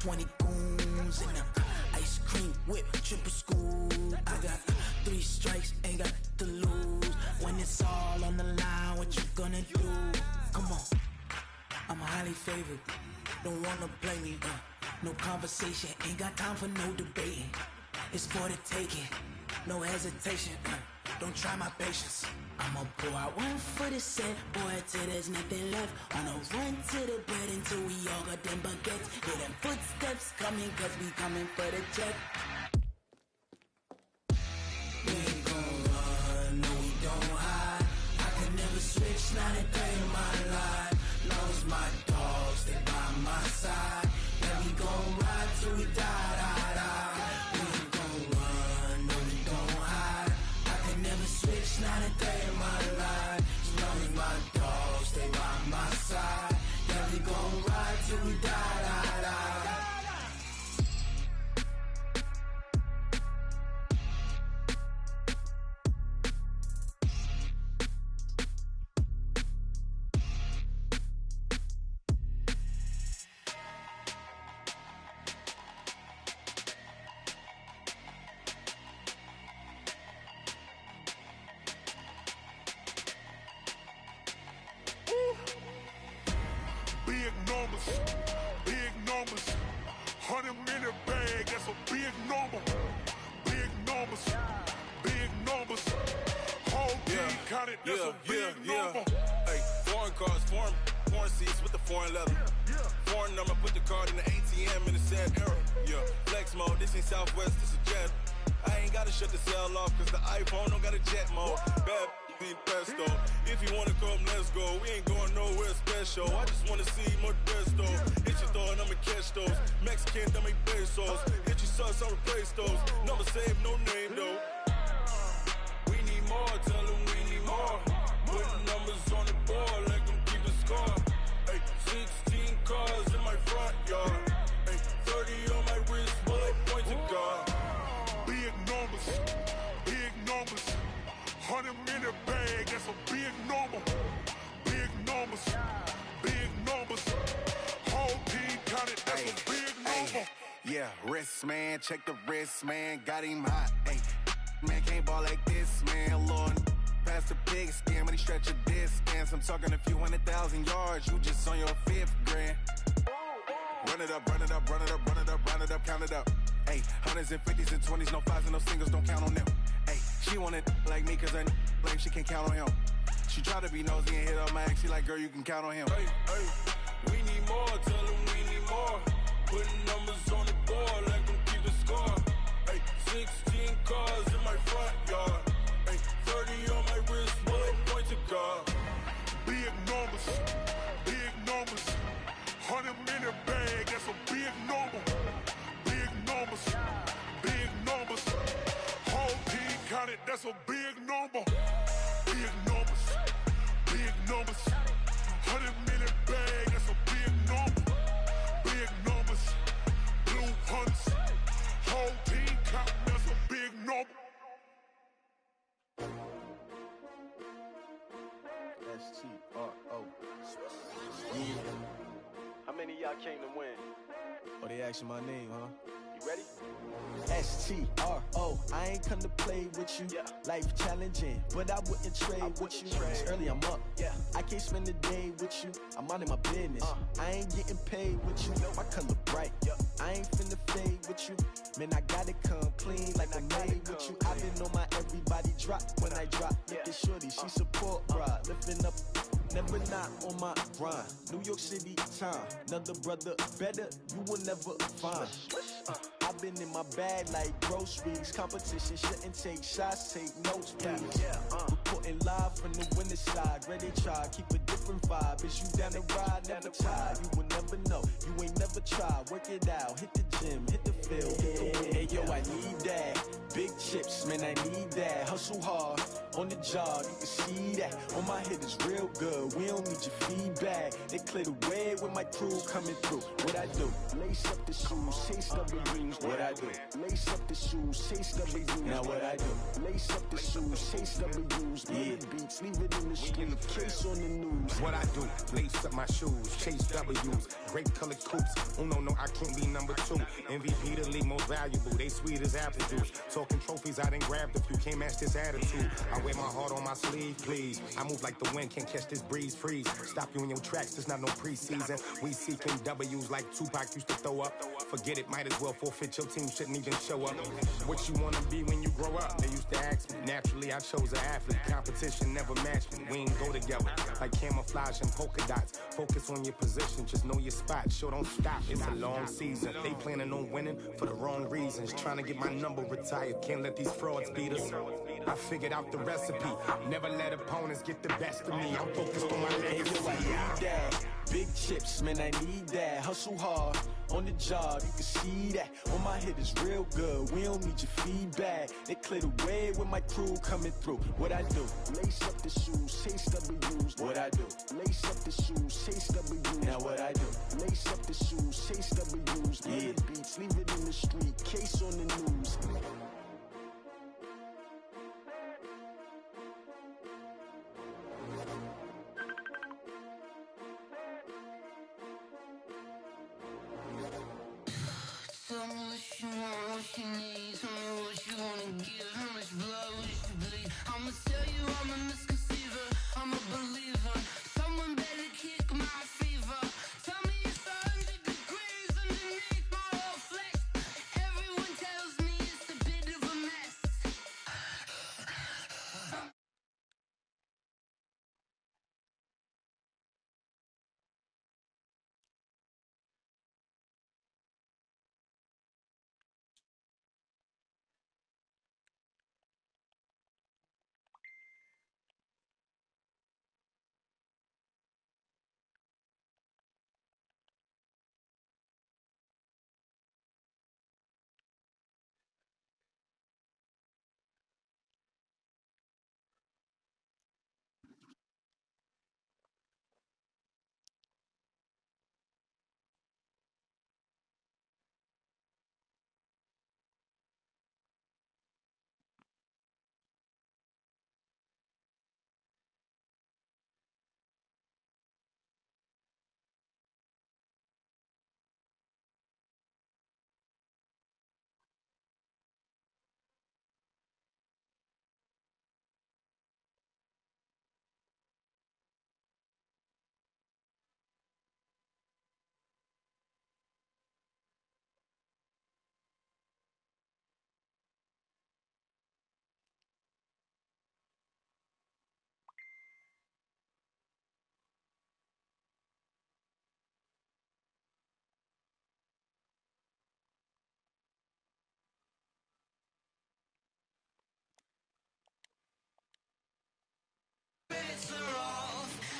20 goons in the ice cream whip, triple school. I got 3 strikes, ain't got to lose. When it's all on the line, what you gonna do? Come on, I'm highly favored. Don't wanna play me, no conversation, ain't got time for no debating. It's for the taking, no hesitation, don't try my patience. I'ma pour out 1 for the set, boy, till there's nothing left. On a run to the bread until we all got them baguettes. Hear them footsteps coming, cause we coming for the check. We ain't gon' run, no we don't hide. I can never switch, not a day in my life. Knows my dogs, they by my side. Yeah, we gon' ride till we die, die, die. We ain't gon' run, no we don't hide. I can never switch, not a day in my life. As long as my dogs, they by my side. Yeah, we gon' ride till we die, die, die. Big numbers, 100-minute bag, that's a big number. Big numbers, whole team counted, that's a big number. Hey, foreign cars, foreign seats with the foreign leather. Foreign number, put the card in the ATM in the sad era. Yeah, flex mode, this ain't Southwest, this is jet. I ain't gotta shut the cell off, cause the iPhone don't got a jet mode. Bad pesto. If you wanna come, let's go. We ain't going nowhere special. I just wanna see more desto. Hit your thought, I'ma catch those. Mexican, I make pesos. Hit your sus, I'll replace those. Number save, no name though. We need more, tell them we need more. Putting numbers on the board, let them keep the score. Hey, 16 cars in my front yard. Hey, 30 on my wrist, bullet point to God. Big numbers, 100-minute bag, that's a big number. Big numbers, whole team counted, that's a big number. Yeah, wrist man, check the wrist man, got him hot. Ay, man can't ball like this, man. Lord, past the pig skin, when he stretch a distance. I'm talking a few 100,000 yards, you just on your 5th grand. Run it up, count it up. Ay, 100s and 50s and 20s, no 5s and no singles, don't count on them. Ay, she want it like me, cause her lame, she can't count on him. She try to be nosy and hit up my ex, she like, girl, you can count on him. Hey, we need more, tell them we need more. Putting numbers on the board, let them keep the score. Hey, 16 cars in my front yard. Hey, 30 on my wrist, bullet point to God. Big numbers, 100-minute bag, that's a big number. Big numbers, whole team counted, that's a big number. Big numbers, 100-minute bag, that's a big number. Big numbers, blue hunts, whole team counting, that's a big number. S-T-R-O. How many of y'all came to win? Oh, they asking my name, huh? You ready? S-T-R-O. I ain't come to play with you. Yeah. Life challenging, but I wouldn't trade with you. It's early, I'm up. Yeah. I can't spend the day with you. I'm out in my business. I ain't getting paid with you. My color bright. I ain't finna fade with you. Man, I gotta come clean like I made with you. I been on my everybody drop when I drop. Look at shorty, she support bra. Lifting up, never not on my grind. New York City time. Another brother better, you will never find. I've been in my bag like groceries. Competition shouldn't take shots, take notes, please. Reporting live from the winter side. Ready try, keep a different vibe. Is you down the ride, never tired. You will never know, you ain't never tried. Work it out, hit the gym, hit the field, hit the wind. Hey yo, I need that. Big chips, man, I need that. Hustle hard, on the job, you can see that. On my head is real good, we don't need your feedback. They clear the way with my crew coming through. What I do? Lace up the shoes, chase W's. What I do? Lace up the shoes, chase W's. Now what I do? Lace up the shoes, chase W's. Yeah, beats, leave it in the street, case on the news. What I do? Lace up my shoes, chase W's. Great colored coops. Oh no, I can't be number 2. MVP the league most valuable. They sweet as apple juice. Talking trophies, I done grabbed a few. Can't match this attitude. I wear my heart on my sleeve, please. I move like the wind, can't catch this breeze. Freeze. Stop you in your tracks. There's not no preseason. We seeking W's like Tupac used to throw up. Forget it, might as well forfeit. Your team shouldn't even show up. What you wanna be when you grow up? They used to ask me. Naturally, I chose an athlete. Competition never matched me. We ain't go together like camouflage and polka dots. Focus on your position, just know your spot. Sure, don't stop. It's a long season. They planning on winning for the wrong reasons. Trying to get my number retired. Can't let these frauds beat us. I figured out the recipe. Never let opponents get the best of me. I'm focused on my legacy. I need that. Big chips, man, I need that. Hustle hard on the job, you can see that. On my head is real good, we don't need your feedback. They clear the way with my crew coming through. What I do? Lace up the shoes, chase W's. What I do? Lace up the shoes, chase W's. Now what I do? Lace up the shoes, chase W's. Yeah, beats, leave it in the street, case on the news. Tell me what you want, what you need. Tell me what you wanna give. How much blood would you bleed? I'ma tell you I'm a misconceiver. I'm a believer. Someone better kick my fever. Tell me it's 100 degrees underneath my whole flesh. Everyone tells me it's a bit of a mess.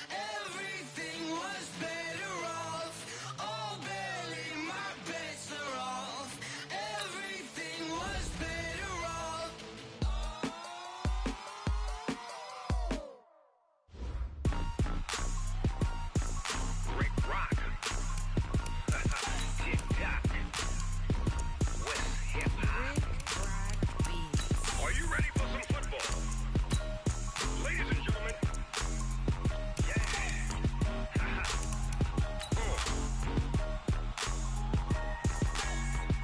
Everything was better off. Oh, barely, my bets are off. Everything was better off. Rick Rock. TikTok. West hip hop. Are you ready for some football? Ladies and gentlemen.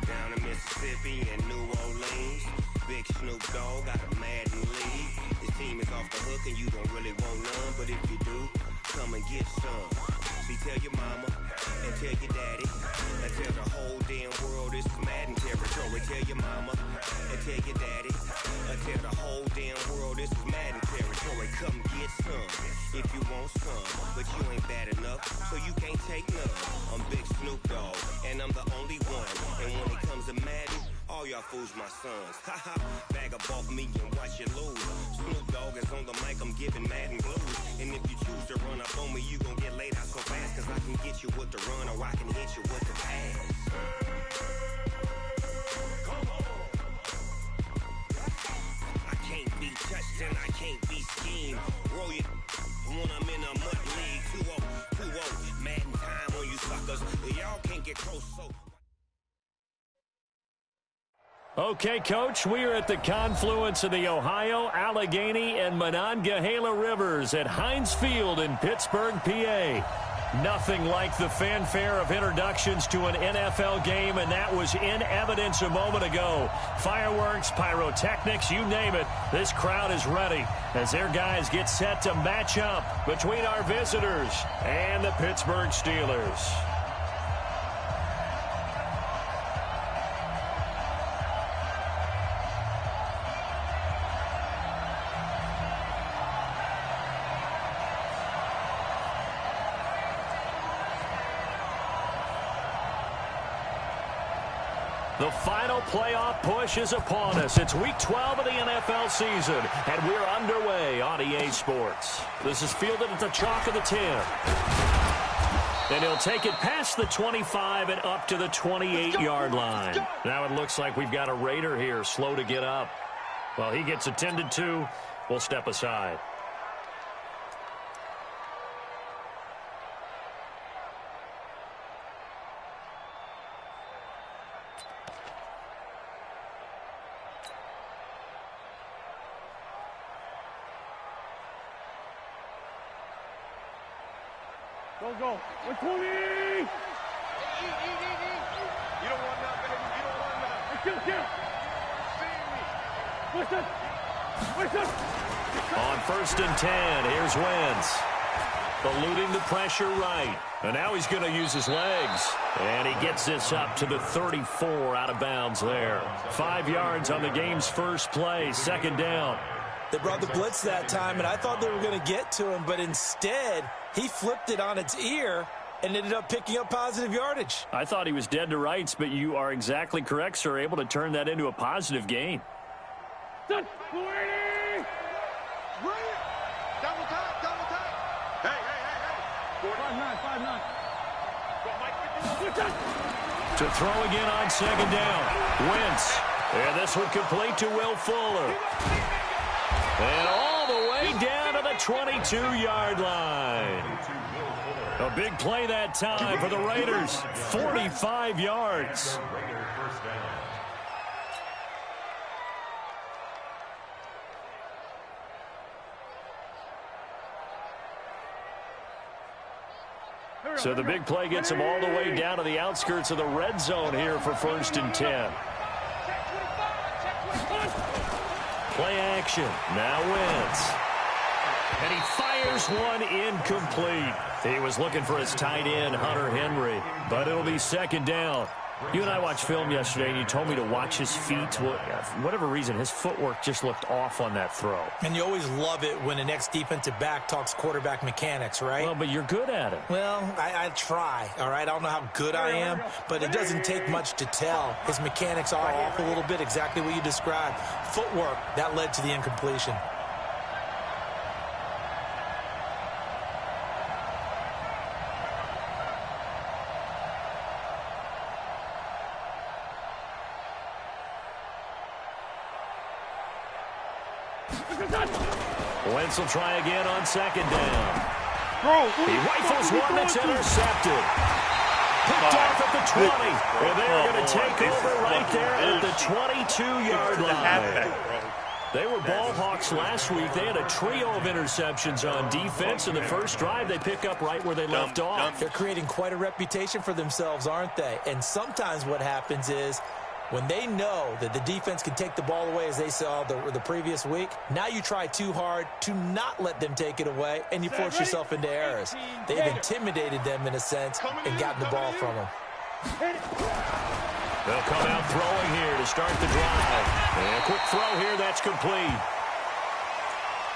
Down in Mississippi and New Orleans, Big Snoop Dogg got a Madden league. His team is off the hook and you don't really want none, but if you do, come and get some. See, tell your mama and tell your daddy and tell the whole damn world this is Madden territory. Tell your mama and tell your daddy and tell the whole damn world this is Madden territory. Come get some if you want some, but you ain't bad enough, so you can't take none. I'm Big Snoop Dogg, and I'm the only one. And when it comes to Madden, all y'all fools my sons. Haha, bag up off me and watch you lose. Snoop Dogg is on the mic, I'm giving Madden blues. And if you choose to run up on me, you gon' get laid out so fast, cause I can get you with the run or I can hit you with the pass. I can't be touched and I can't be team. Roll your when I'm in a mud league. 2-0, Madden time on you suckers. Y'all can't get close, so. Okay, Coach, we are at the confluence of the Ohio, Allegheny, and Monongahela Rivers at Heinz Field in Pittsburgh, PA. Nothing like the fanfare of introductions to an NFL game, and that was in evidence a moment ago. Fireworks, pyrotechnics, you name it. This crowd is ready as their guys get set to match up between our visitors and the Pittsburgh Steelers. The final playoff push is upon us. It's Week 12 of the NFL season, and we're underway on EA Sports. This is fielded at the chalk of the 10. And he'll take it past the 25 and up to the 28-yard line. Now it looks like we've got a Raider here, slow to get up. Well, he gets attended to. We'll step aside. Go. 120! You don't want that, baby. You don't want that. Listen. On 1st and 10, here's Wentz. Eluding the pressure right. And now he's going to use his legs. And he gets this up to the 34 out of bounds there. 5 yards on the game's first play, 2nd down. They brought the blitz that time, and I thought they were going to get to him, but instead he flipped it on its ear and ended up picking up positive yardage. I thought he was dead to rights, but you are exactly correct, sir, able to turn that into a positive gain. Double tap. Hey. 5-9. To throw again on 2nd down. Wentz. And this one complete to Will Fuller. And all the way down to the 22-yard line. A big play that time for the Raiders. 45 yards. So the big play gets them all the way down to the outskirts of the red zone here for 1st and 10. Play action. Now Wentz. And he fires one incomplete. He was looking for his tight end, Hunter Henry. But it'll be 2nd down. You and I watched film yesterday, and you told me to watch his feet. For whatever reason, his footwork just looked off on that throw. And you always love it when the next defensive back talks quarterback mechanics, right? Well, but you're good at it. Well, I try, all right? I don't know how good I am, but it doesn't take much to tell. His mechanics are off a little bit, exactly what you described. Footwork, that led to the incompletion. Wentz will try again on 2nd down. He rifles one that's intercepted. Picked off at the 20. And they're going to take over right there at the 22-yard line. They were ball hawks last week. They had a trio of interceptions on defense. In the first drive, they pick up right where they left off. They're creating quite a reputation for themselves, aren't they? And sometimes what happens is when they know that the defense can take the ball away, as they saw the previous week, now you try too hard to not let them take it away, and you force yourself into errors. They've intimidated them, in a sense, and gotten the ball from them. They'll come out throwing here to start the drive. And a quick throw here, that's complete.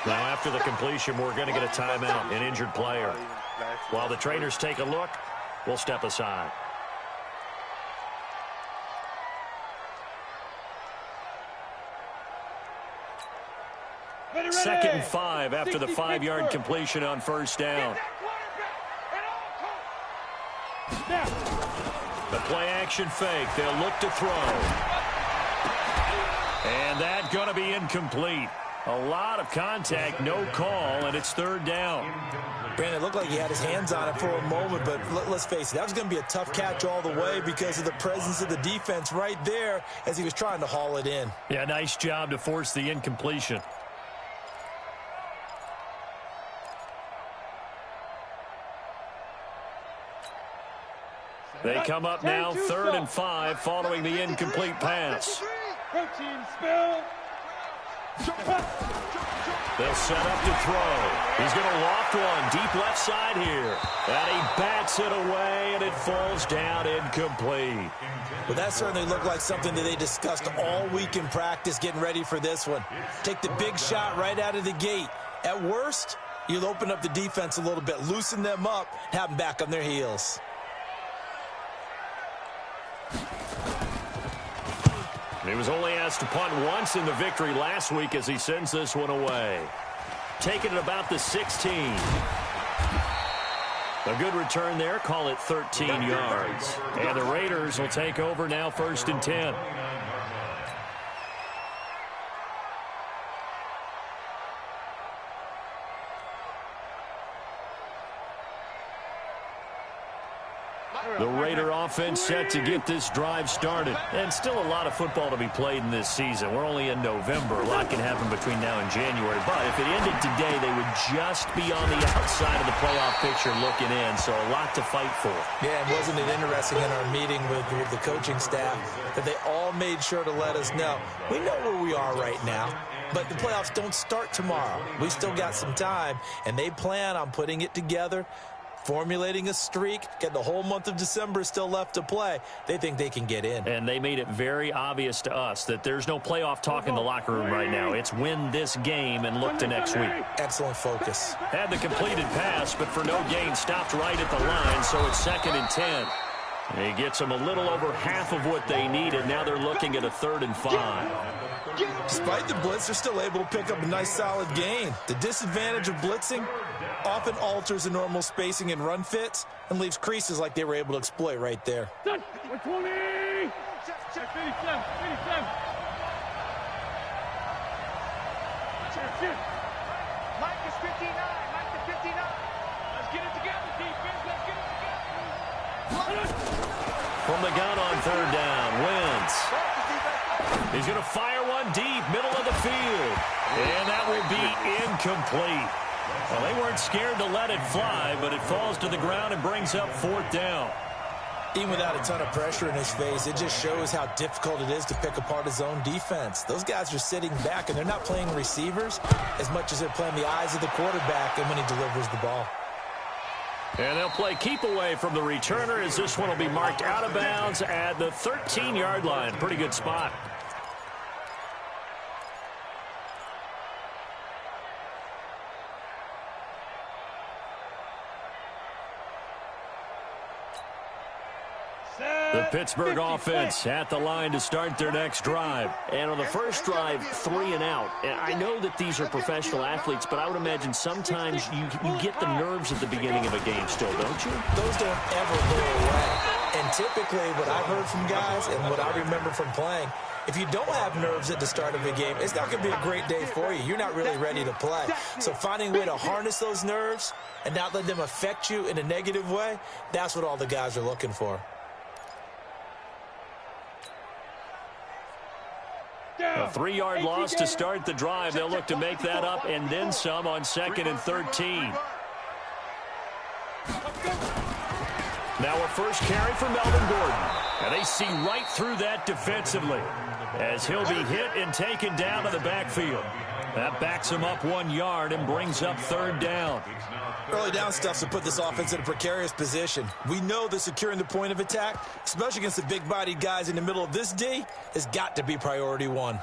Now, after the completion, we're going to get a timeout, an injured player. While the trainers take a look, we'll step aside. Second and 5 after the 5-yard completion on 1st down. The play action fake. They'll look to throw. And that's going to be incomplete. A lot of contact, no call, and it's third down. Brandon, it looked like he had his hands on it for a moment, but let's face it, that was going to be a tough catch all the way because of the presence of the defense right there as he was trying to haul it in. Yeah, nice job to force the incompletion. They come up now, 3rd and 5, following the incomplete pass. They'll set up to throw. He's going to loft one deep left side here. And he bats it away, and it falls down incomplete. Well, that certainly looked like something that they discussed all week in practice getting ready for this one. Take the big shot right out of the gate. At worst, you'll open up the defense a little bit, loosen them up, have them back on their heels. He was only asked to punt once in the victory last week as he sends this one away. Taking it about the 16. A good return there. Call it 13 yards. And the Raiders will take over now, 1st and 10. The Raider offense set to get this drive started. And still a lot of football to be played in this season. We're only in November. A lot can happen between now and January. But if it ended today, they would just be on the outside of the playoff picture looking in. So a lot to fight for. Yeah, and wasn't it interesting in our meeting with the coaching staff that they all made sure to let us know, we know where we are right now, but the playoffs don't start tomorrow. We still got some time, and they plan on putting it together, formulating a streak, get the whole month of December still left to play. They think they can get in. And they made it very obvious to us that there's no playoff talk in the locker room right now. It's win this game and look to next week. Excellent focus. Had the completed pass, but for no gain, stopped right at the line, so it's 2nd and 10. And he gets them a little over half of what they needed. Now they're looking at a 3rd and 5. Despite the blitz, they're still able to pick up a nice solid gain. The disadvantage of blitzing often alters the normal spacing and run fits and leaves creases like they were able to exploit right there. 120! Check 87, 87. Mike is 59, Mike is 59. Let's get it together, defense, let's get it together. From the gun on 3rd down, Wentz. He's going to fire one deep, middle of the field. And that will be incomplete. Well, they weren't scared to let it fly, but it falls to the ground and brings up 4th down. Even without a ton of pressure in his face, it just shows how difficult it is to pick apart his own defense. Those guys are sitting back, and they're not playing receivers as much as they're playing the eyes of the quarterback and when he delivers the ball. And they'll play keep away from the returner as this one will be marked out of bounds at the 13-yard line. Pretty good spot. The Pittsburgh offense at the line to start their next drive. And on the first drive, 3 and out. And I know that these are professional athletes, but I would imagine sometimes you get the nerves at the beginning of a game still, don't you? Those don't ever go away. And typically what I've heard from guys and what I remember from playing, if you don't have nerves at the start of a game, it's not going to be a great day for you. You're not really ready to play. So finding a way to harness those nerves and not let them affect you in a negative way, that's what all the guys are looking for. A 3-yard loss to start the drive. They'll look to make that up and then some on 2nd and 13. Now a first carry for Melvin Gordon. And they see right through that defensively as he'll be hit and taken down to the backfield. That backs him up 1 yard and brings up 3rd down. Early down stuff to put this offense in a precarious position. We know that securing the point of attack, especially against the big-bodied guys in the middle of this D, has got to be priority 1.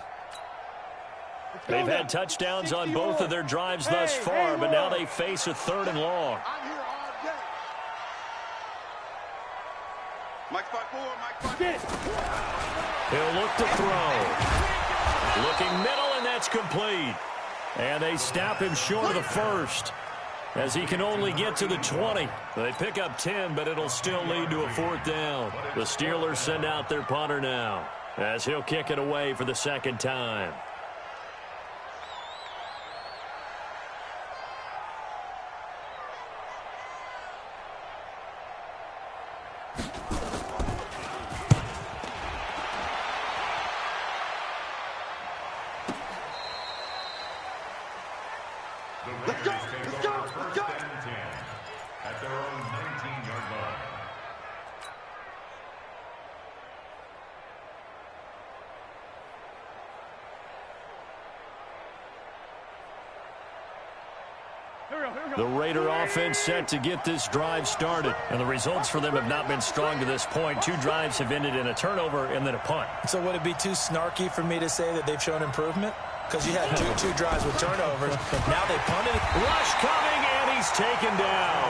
They've had touchdowns on both of their drives thus far, but now they face a 3rd and long. Mike 5-4, Mike 5-4. He'll look to throw. Looking middle, and that's complete. And they stop him short of the first, as he can only get to the 20. They pick up 10, but it'll still lead to a 4th down. The Steelers send out their punter now, as he'll kick it away for the 2nd time. Let's go! Let's go! Let's go! At their own 19-yard line. The Raider offense set to get this drive started. And the results for them have not been strong to this point. 2 drives have ended in a turnover and then a punt. So would it be too snarky for me to say that they've shown improvement? Because you had two drives with turnovers. Now they punted. Rush coming, and he's taken down.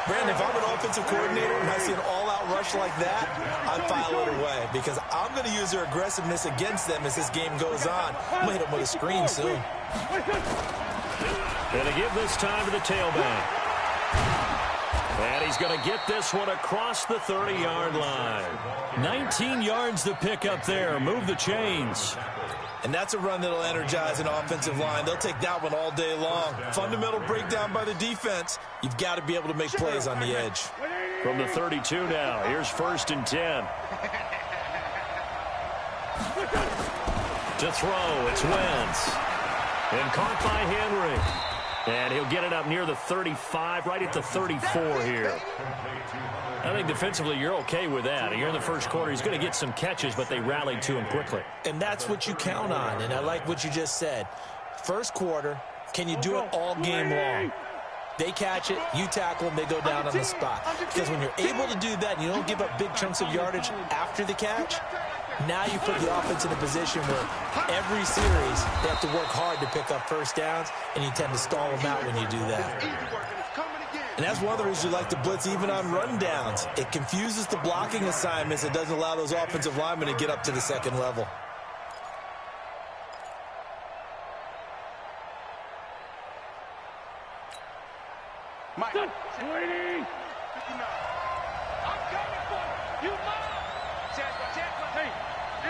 Brandon, if I'm an offensive coordinator and I see an all-out rush like that, I'd file it away because I'm going to use their aggressiveness against them as this game goes on. I'm going to hit them with a screen soon. Going to give this time to the tailback. And he's going to get this one across the 30-yard line. 19 yards to pick up there. Move the chains. And that's a run that'll energize an offensive line. They'll take that one all day long. Fundamental breakdown by the defense. You've got to be able to make plays on the edge. From the 32 now, here's 1st and 10. To throw, it's Wentz. And caught by Henry. And he'll get it up near the 35, right at the 34 here. I think defensively you're okay with that. Here in the first quarter, he's going to get some catches, but they rallied to him quickly. And that's what you count on, and I like what you just said. First quarter, can you do it all game long? They catch it, you tackle them, they go down on the spot. Because when you're able to do that and you don't give up big chunks of yardage after the catch, now you put the offense in a position where every series they have to work hard to pick up first downs, and you tend to stall them out when you do that. And that's one of the reasons you like to blitz even on run downs. It confuses the blocking assignments. It doesn't allow those offensive linemen to get up to the second level. Mike. 20. 59. I'm coming for you. You mine. Check. Hey,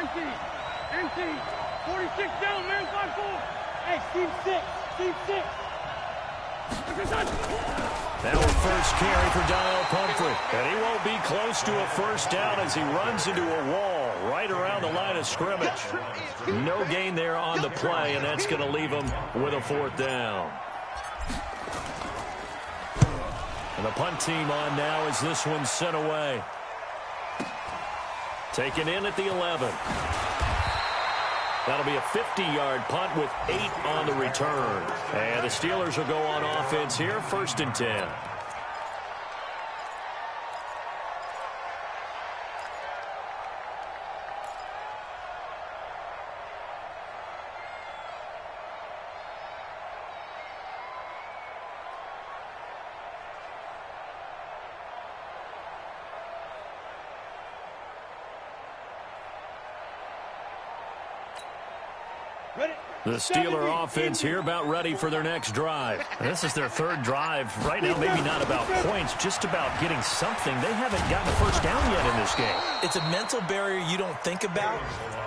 empty. 46 down, man. 5-4. Hey, team 6. Now a first carry for Donnell Pumphrey. And he won't be close to a first down as he runs into a wall right around the line of scrimmage. No gain there on the play, and that's going to leave him with a 4th down. And the punt team on now as this one's sent away. Taken in at the 11. That'll be a 50-yard punt with 8 on the return. And the Steelers will go on offense here, 1st and 10. The Steeler offense here about ready for their next drive. This is their 3rd drive. Right now, maybe not about points, just about getting something. They haven't gotten a first down yet in this game. It's a mental barrier you don't think about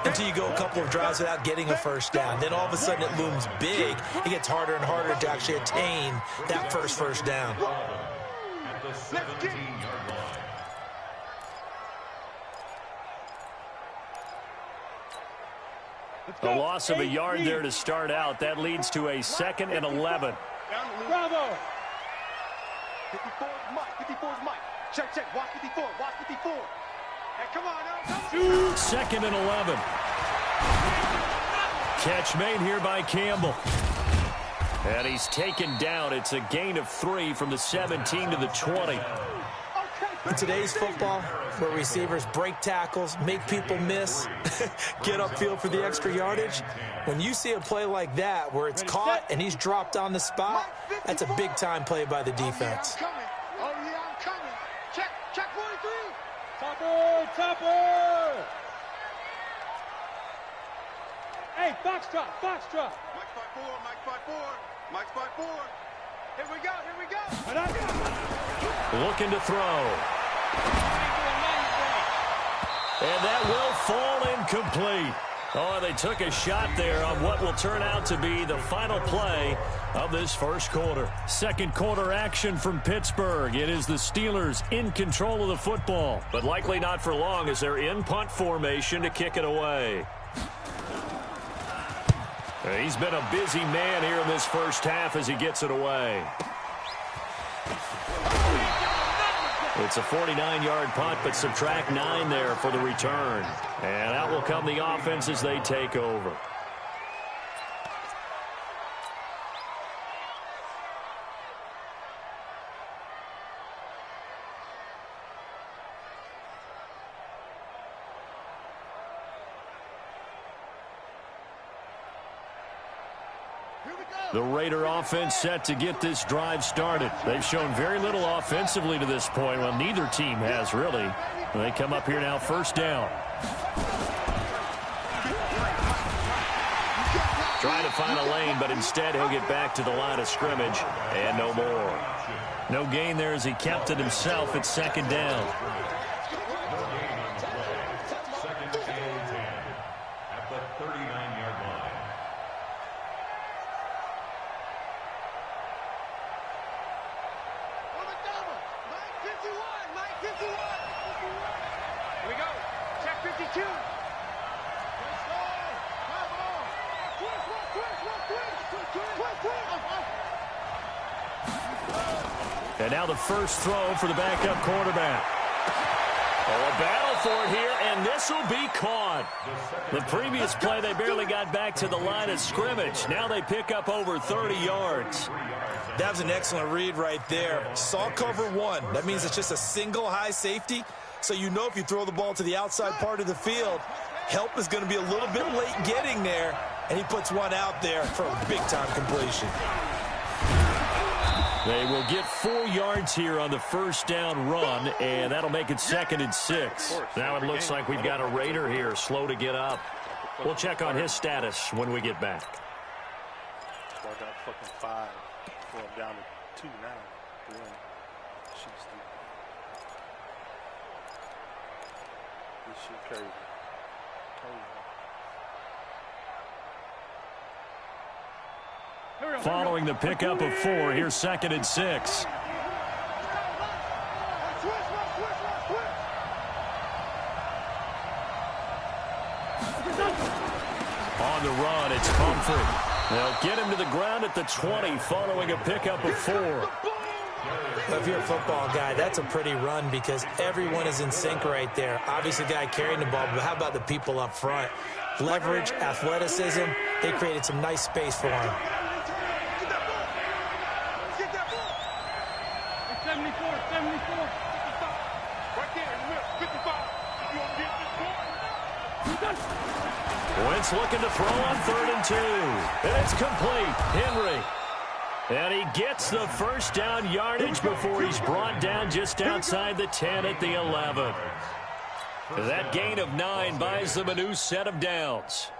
until you go a couple of drives without getting a first down. Then all of a sudden it looms big. It gets harder and harder to actually attain that first down. At the 17-yard line. A loss of a yard there to start out. That leads to a 2nd and 11. Bravo. 54 is Mike. 54 is Mike. Check. Watch 54. Hey, come on now. 2nd and 11. Catch made here by Campbell. And he's taken down. It's a gain of 3 from the 17 to the 20. In today's football, where receivers break tackles, make people miss, get upfield for the extra yardage, when you see a play like that where it's caught and he's dropped on the spot, that's a big-time play by the defense. Oh, yeah, I'm coming. Check 43. Topper. Hey, foxtrot. Mike 5-4. Here we go. Looking to throw. And that will fall incomplete. Oh, they took a shot there on what will turn out to be the final play of this first quarter. Second quarter action from Pittsburgh. It is the Steelers in control of the football, but likely not for long as they're in punt formation to kick it away. He's been a busy man here in this first half as he gets it away. It's a 49-yard punt, but subtract 9 there for the return. And out will come the offense as they take over. The Raider offense set to get this drive started. They've shown very little offensively to this point. Well, neither team has, really. They come up here now, first down. Trying to find a lane, but instead he'll get back to the line of scrimmage, and no more. No gain there as he kept it himself at second down. Second and 10 at the 39-yard line. Here we go. Check 52. And now the first throw for the backup quarterback. Oh, a battle for it here, and this will be caught. The previous play, they barely got back to the line of scrimmage. Now they pick up over 30 yards. That was an excellent read right there. Saw cover 1. That means it's just a single high safety. So you know if you throw the ball to the outside part of the field, help is going to be a little bit late getting there. And he puts one out there for a big-time completion. They will get 4 yards here on the first down run, and that'll make it 2nd and 6. Now it looks like we've got a Raider here, slow to get up. We'll check on his status when we get back. So I got fucking 5. So I'm down to 2 now. 1. Shit's 3. This shit crazy. Following the pickup of 4, here's 2nd and 6. On the run, it's Humphrey. They'll get him to the ground at the 20 following a pickup of 4. If you're a football guy, that's a pretty run because everyone is in sync right there. Obviously, the guy carrying the ball, but how about the people up front? Leverage, athleticism, they created some nice space for him. 74, 74. Right there in the middle, 55. You gonna get this boy? Wentz looking to throw on 3rd and 2. And it's complete. Henry. And he gets the first down yardage before he's brought down just outside the 10 at the 11. That gain of 9 buys them a new set of downs.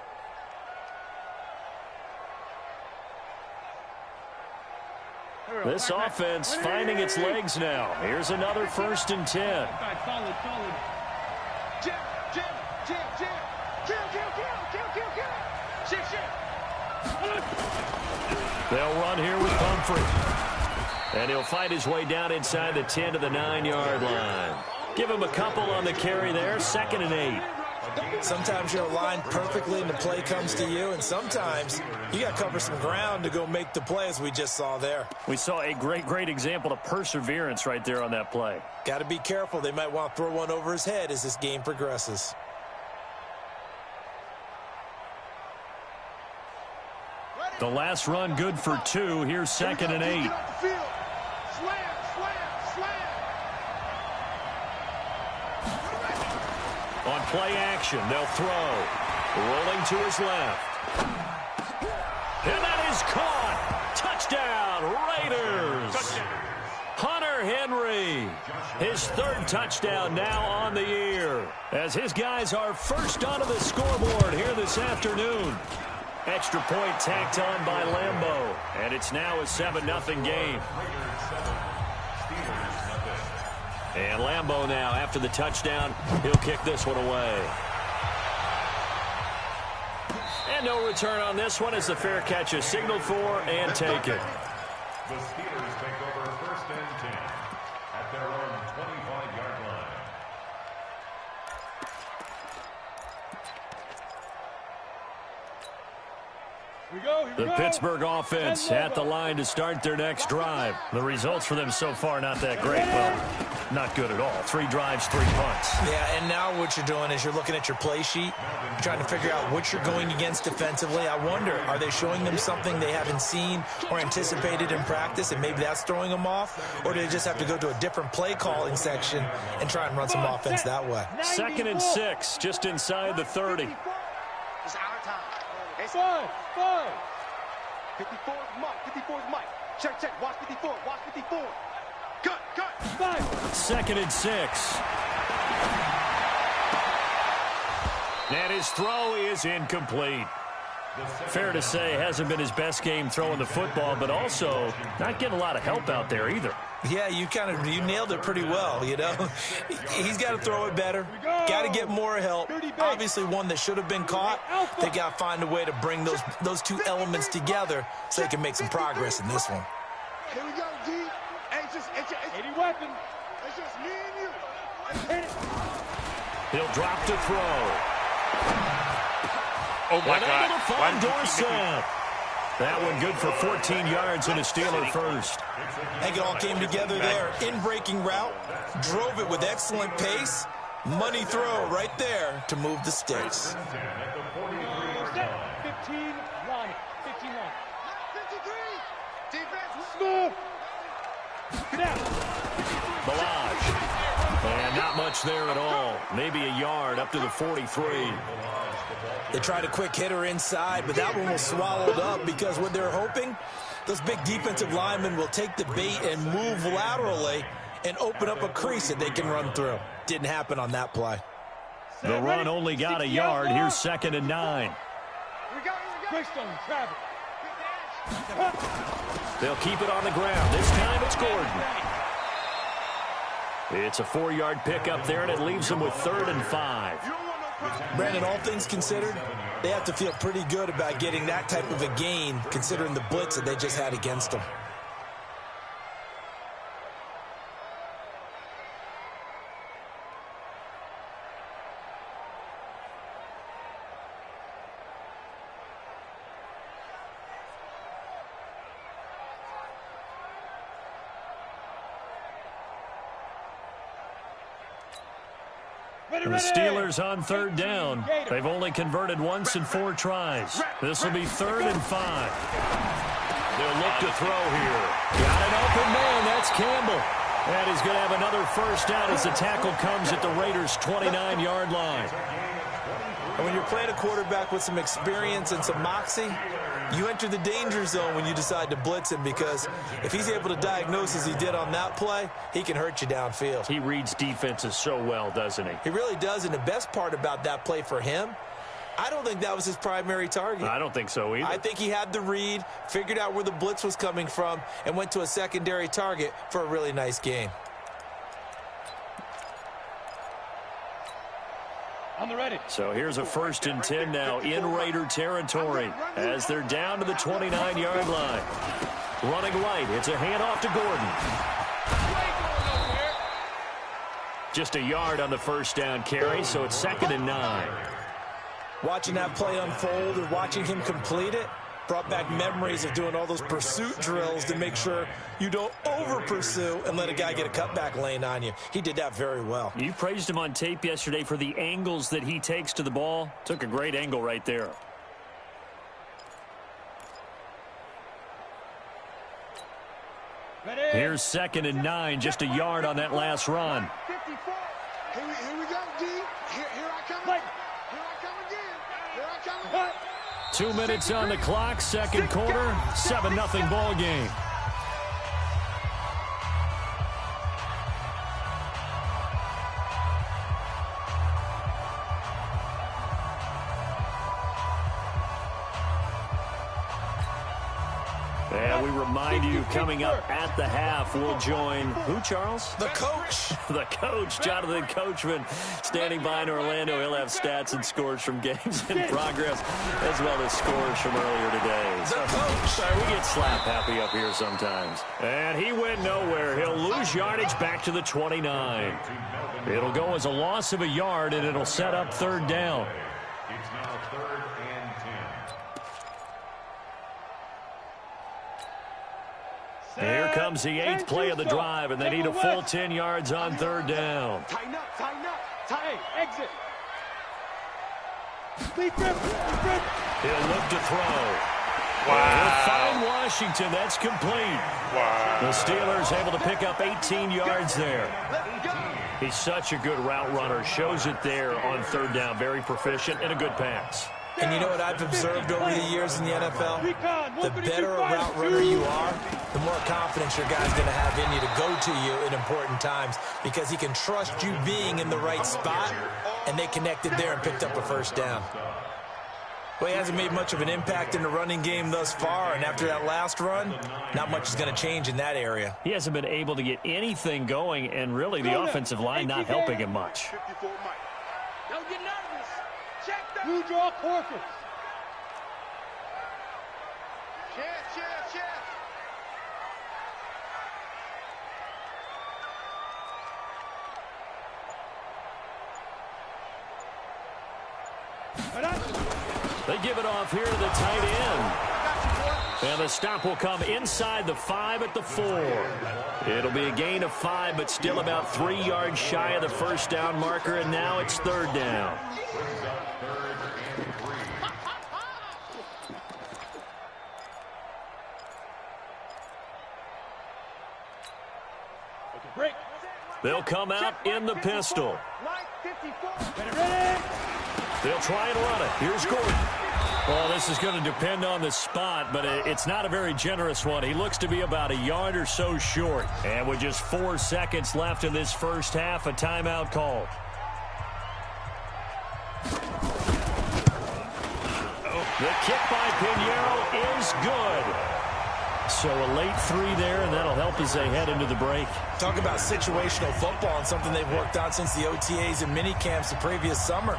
This offense finding its legs now. Here's another 1st and 10. Solid, solid. Jam, jam, jam, jam. Kill. Shit. They'll run here with Humphrey. And he'll fight his way down inside the 10 to the 9-yard line. Give him a couple on the carry there. 2nd and 8. Sometimes you're aligned perfectly and the play comes to you, and sometimes you got to cover some ground to go make the play, as we just saw there. We saw a great example of perseverance right there on that play. Got to be careful. They might want to throw one over his head as this game progresses. The last run good for 2. Here's 2nd and 8. On play action, they'll throw. Rolling to his left. And that is caught. Touchdown, Raiders. Hunter Henry. His 3rd touchdown now on the year. As his guys are first onto the scoreboard here this afternoon. Extra point tacked on by Lambeau. And it's now a 7-0 game. And Lambeau now, after the touchdown, he'll kick this one away. And no return on this one as the fair catch is signaled for and taken. The Steelers take over 1st and 10 at their own 25-yard line. The Pittsburgh offense at the line to start their next drive. The results for them so far not that great. Well, not good at all. 3 drives, 3 punts. Yeah, and now what you're doing is you're looking at your play sheet. You're trying to figure out what you're going against defensively. I wonder, are they showing them something they haven't seen or anticipated in practice, and maybe that's throwing them off? Or do they just have to go to a different play calling section and try and run some offense that way? 2nd and 6, just inside the 30. It's our time. It's 5. 54 is Mike. 54 is Mike. Check. Watch 54. Watch 54. Cut. 5. 2nd and 6. And his throw is incomplete. Fair to say, hasn't been his best game throwing the football, but also not getting a lot of help out there either. Yeah, you nailed it pretty well, you know. He's got to throw it better. Got to get more help. Obviously, one that should have been caught. They got to find a way to bring those 2 elements together so they can make some progress in this one. Here we go, D. It's 80 weapon. It's just me and you. Hit it. He'll drop to throw. Oh, my and God. able to find Dorsett. That one good for 14 yards and a Steeler first. I think it all came together there. In-breaking route, drove it with excellent pace. Money throw right there to move the sticks. 15 line. 15 line. 53. Defense. Move. Get out. Balaj. And not much there at all. Maybe a yard up to the 43. They tried a quick hitter inside, but that one was swallowed up because what they're hoping, those big defensive linemen will take the bait and move laterally and open up a crease that they can run through. Didn't happen on that play. The run only got a yard. Here's 2nd and 9. Quickstone, Travis. They'll keep it on the ground. This time it's Gordon. It's a 4-yard pickup there, and it leaves them with 3rd and 5. Brandon, all things considered, they have to feel pretty good about getting that type of a gain considering the blitz that they just had against them. The Steelers on 3rd down. They've only converted once in 4 tries. This will be 3rd and 5. They'll look to throw here. Got an open man. That's Campbell. And he's going to have another first down as the tackle comes at the Raiders' 29-yard line. And when you're playing a quarterback with some experience and some moxie, you enter the danger zone when you decide to blitz him, because if he's able to diagnose as he did on that play, he can hurt you downfield. He reads defenses so well, doesn't he? He really does, and the best part about that play for him, I don't think that was his primary target. I don't think so either. I think he had the read, figured out where the blitz was coming from, and went to a secondary target for a really nice game. On the ready. So here's a 1st and 10 now in Raider territory as they're down to the 29-yard line. Running right, it's a handoff to Gordon. Just a yard on the first down carry, so it's 2nd and 9. Watching that play unfold and watching him complete it brought back memories of doing all those pursuit drills to make sure you don't over-pursue and let a guy get a cutback lane on you. He did that very well. You praised him on tape yesterday for the angles that he takes to the ball. Took a great angle right there. Ready. Here's 2nd and 9, just a yard on that last run. 54. Here we go, D. Here I come. Here I come again. Here I come again. 2 minutes on the clock, 2nd quarter, 7-0 ball game. And we remind you, coming up at the half, we'll join who, Charles? The coach. The coach, Jonathan Coachman, standing by in Orlando. He'll have stats and scores from games in progress, as well as scores from earlier today. The coach. Sorry, we get slap happy up here sometimes. And he went nowhere. He'll lose yardage back to the 29. It'll go as a loss of a yard, and it'll set up 3rd down. It's now 3rd and 10. comes the 8th play of the drive, and they need a full 10 yards on 3rd down. Tighten up, tighten up. Tighten, exit. He'll look to throw. Wow. He'll find Washington. That's complete. Wow. The Steelers able to pick up 18 yards there. He's such a good route runner. Shows it there on 3rd down. Very proficient and a good pass. And you know what I've observed over the years in the NFL? The better a route runner you are, the more confidence your guy's going to have in you to go to you in important times because he can trust you being in the right spot, and they connected there and picked up a 1st down. Well, he hasn't made much of an impact in the running game thus far, and after that last run, not much is going to change in that area. He hasn't been able to get anything going, and really the offensive line not helping him much. Don't get nervous. Check that. You draw courses. Check. They give it off here to the tight end. And the stop will come inside the 5 at the 4. It'll be a gain of 5, but still about 3 yards shy of the 1st down marker, and now it's 3rd down. They'll come out in the pistol. They'll try and run it. Here's Gordon. Well, this is going to depend on the spot, but it's not a very generous one. He looks to be about a yard or so short. And with just 4 seconds left in this first half, a timeout called. The kick by Pinheiro is good. So a late 3 there, and that'll help as they head into the break. Talk about situational football and something they've worked on since the OTAs and mini camps the previous summer.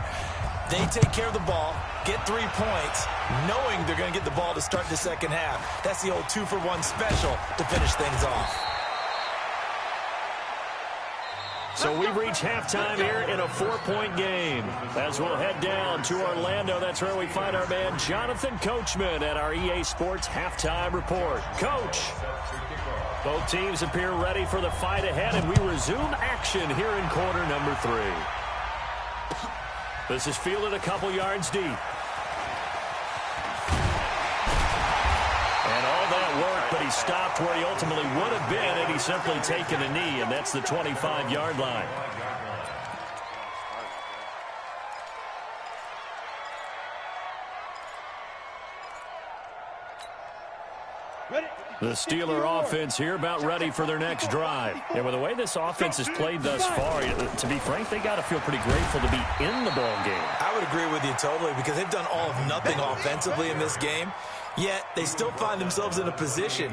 They take care of the ball, get 3 points, knowing they're going to get the ball to start the second half. That's the old 2-for-1 special to finish things off. So we reach halftime here in a 4-point game. As we'll head down to Orlando, that's where we find our man Jonathan Coachman at our EA Sports Halftime Report. Coach, both teams appear ready for the fight ahead, and we resume action here in quarter number 3. This is fielded a couple yards deep. And all that work, but he stopped where he ultimately would have been had he simply taken a knee, and that's the 25-yard line. The Steeler offense here about ready for their next drive. And with the way this offense has played thus far, to be frank, they got to feel pretty grateful to be in the ball game. I would agree with you totally because they've done all of nothing offensively in this game, yet they still find themselves in a position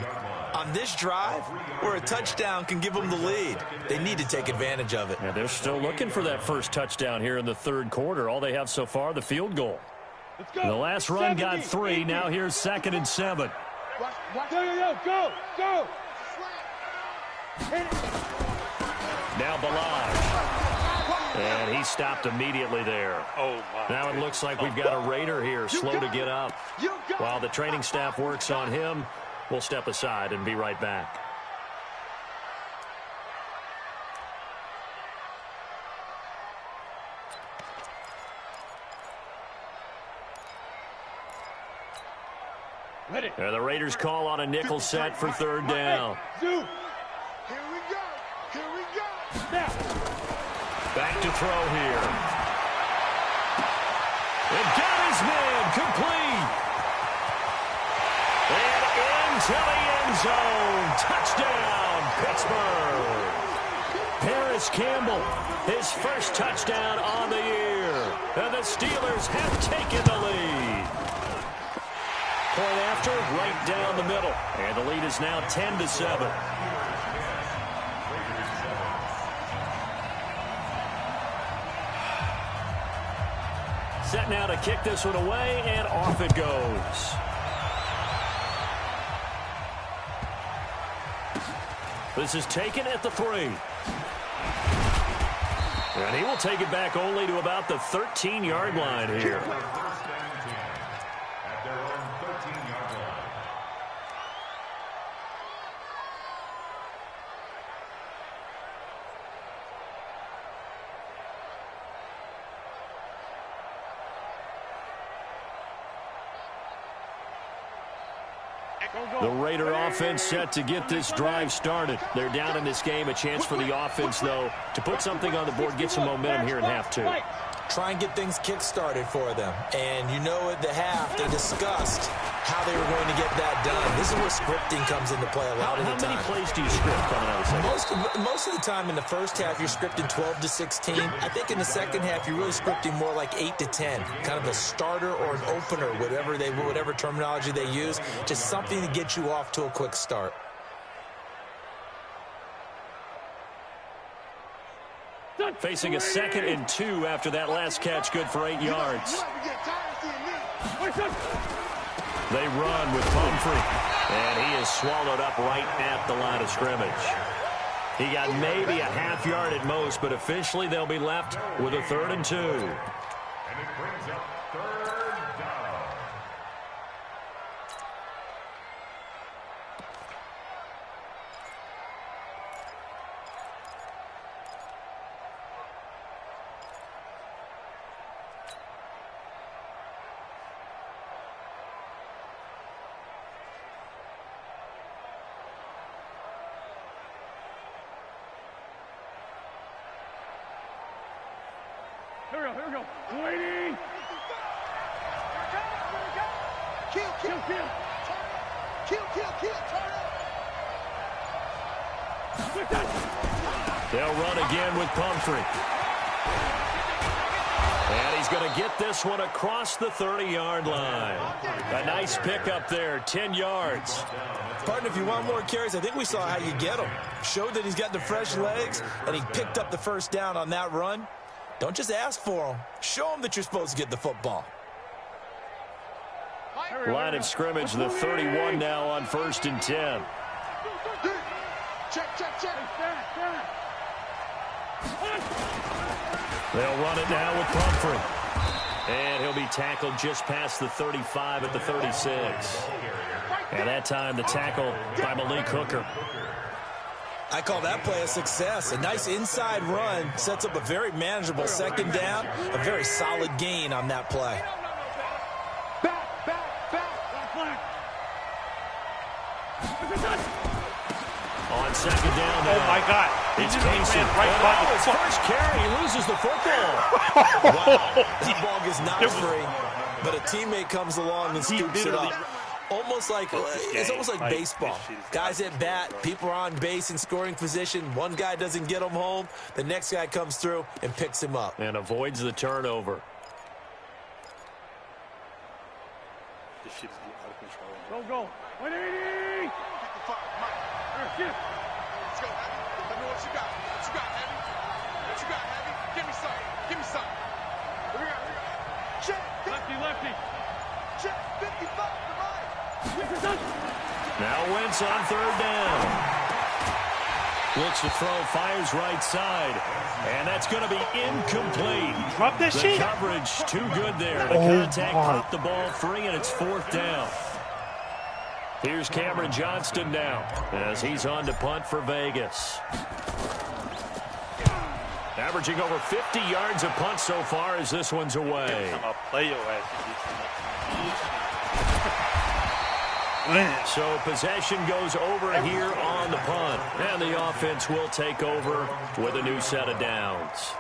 on this drive where a touchdown can give them the lead. They need to take advantage of it. Yeah, they're still looking for that first touchdown here in the 3rd quarter. All they have so far, the field goal. And the last run got 3. Now here's 2nd and 7. Go. Now Balaj. And he stopped immediately there. Oh, my. Now it looks like we've got a Raider here, slow to get up. While the training staff works on him, we'll step aside and be right back. And the Raiders call on a nickel set for 3rd down. Here we go. Back to throw here. And got his man complete. And into the end zone. Touchdown, Pittsburgh. Paris Campbell, his first touchdown on the year. And the Steelers have taken the lead. Point after, right down the middle. And the lead is now 10-7. Set now to kick this one away, and off it goes. This is taken at the 3. And he will take it back only to about the 13-yard line here. The Raider offense set to get this drive started. They're down in this game. A chance for the offense, though, to put something on the board, get some momentum here in half two. Try and get things kick-started for them. And you know at the half, they discussed how they were going to get that done. This is where scripting comes into play a lot of the time. How many plays do you script coming out of the second? Most of the time in the first half, you're scripting 12 to 16. I think in the second half, you're really scripting more like 8 to 10. Kind of a starter or an opener, whatever terminology they use. Just something to get you off to a quick start. Facing a 2nd and 2 after that last catch, good for 8 yards. They run with Pumphrey, and he is swallowed up right at the line of scrimmage. He got maybe a half yard at most, but officially they'll be left with a 3rd and 2. And it brings up 3rd down. Here we go. Waiting. Kill. Turn up. They'll run again with Pumphrey. And he's going to get this one across the 30-yard line. A nice pickup there, 10 yards. Partner, if you want more carries, I think we saw how you get him. Showed that he's got the fresh legs, and he picked up the first down on that run. Don't just ask for him. Show him that you're supposed to get the football. Line of scrimmage, the 31 now on 1st and 10. Check. They'll run it now with Pumphrey. And he'll be tackled just past the 35 at the 36. And that time the tackle by Malik Hooker. I call that play a success. A nice inside run sets up a very manageable 2nd down. A very solid gain on that play. On 2nd down now. Oh, my God. It's Casey. Right by the his first carry, he loses the football. Wow. The ball gets knocked free, but a teammate comes along and scoops it up. It's almost like baseball. Guys at bat, people are on base in scoring position. One guy doesn't get him home. The next guy comes through and picks him up. And avoids the turnover. This shit is getting out of control. Go. 180. Let's go, Heavy. Let me know what you got. What you got, Heavy? Give me some. Here we go. Check. Lefty. Check. 55 to right. Now Wentz on 3rd down. Looks to throw, fires right side. And that's going to be incomplete. Drop that shit. The coverage too good there. The contact popped the ball free, and it's 4th down. Here's Cameron Johnston now as he's on to punt for Vegas. Averaging over 50 yards a punt so far as this one's away. Play your ass. So possession goes over here on the punt. And the offense will take over with a new set of downs.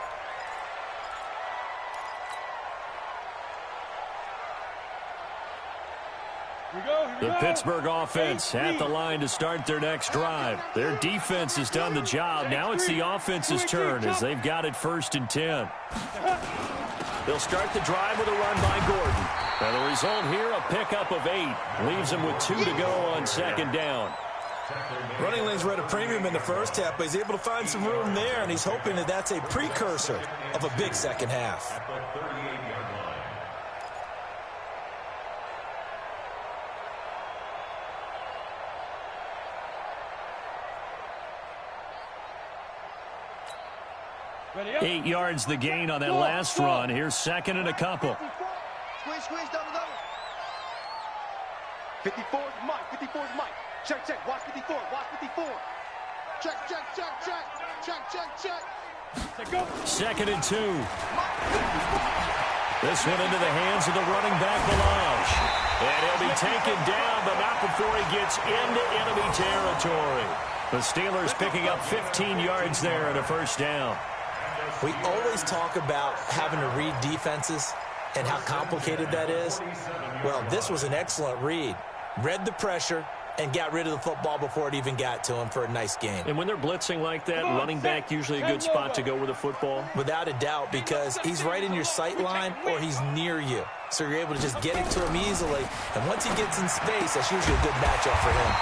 The Pittsburgh offense at the line to start their next drive. Their defense has done the job. Now it's the offense's turn as they've got it 1st and 10. They'll start the drive with a run by Gordon. And the result here, a pickup of 8. Leaves them with 2 to go on 2nd down. Running lanes were at a premium in the first half, but he's able to find some room there, and he's hoping that that's a precursor of a big second half. Ready up. 8 yards the gain on that last run. Here's 2nd and a couple. Squeeze, double. 54's Mike. Check. Watch 54. Check. Go. 2nd and 2. This one into the hands of the running back, Balaj. And he'll be taken down, but not before he gets into enemy territory. The Steelers picking up 15 yards there and a first down. We always talk about having to read defenses and how complicated that is. Well, this was an excellent read. Read the pressure and got rid of the football before it even got to him for a nice gain. And when they're blitzing like that, running back usually a good spot to go with the football? Without a doubt, because he's right in your sight line or he's near you. So you're able to just get it to him easily. And once he gets in space, that's usually a good matchup for him.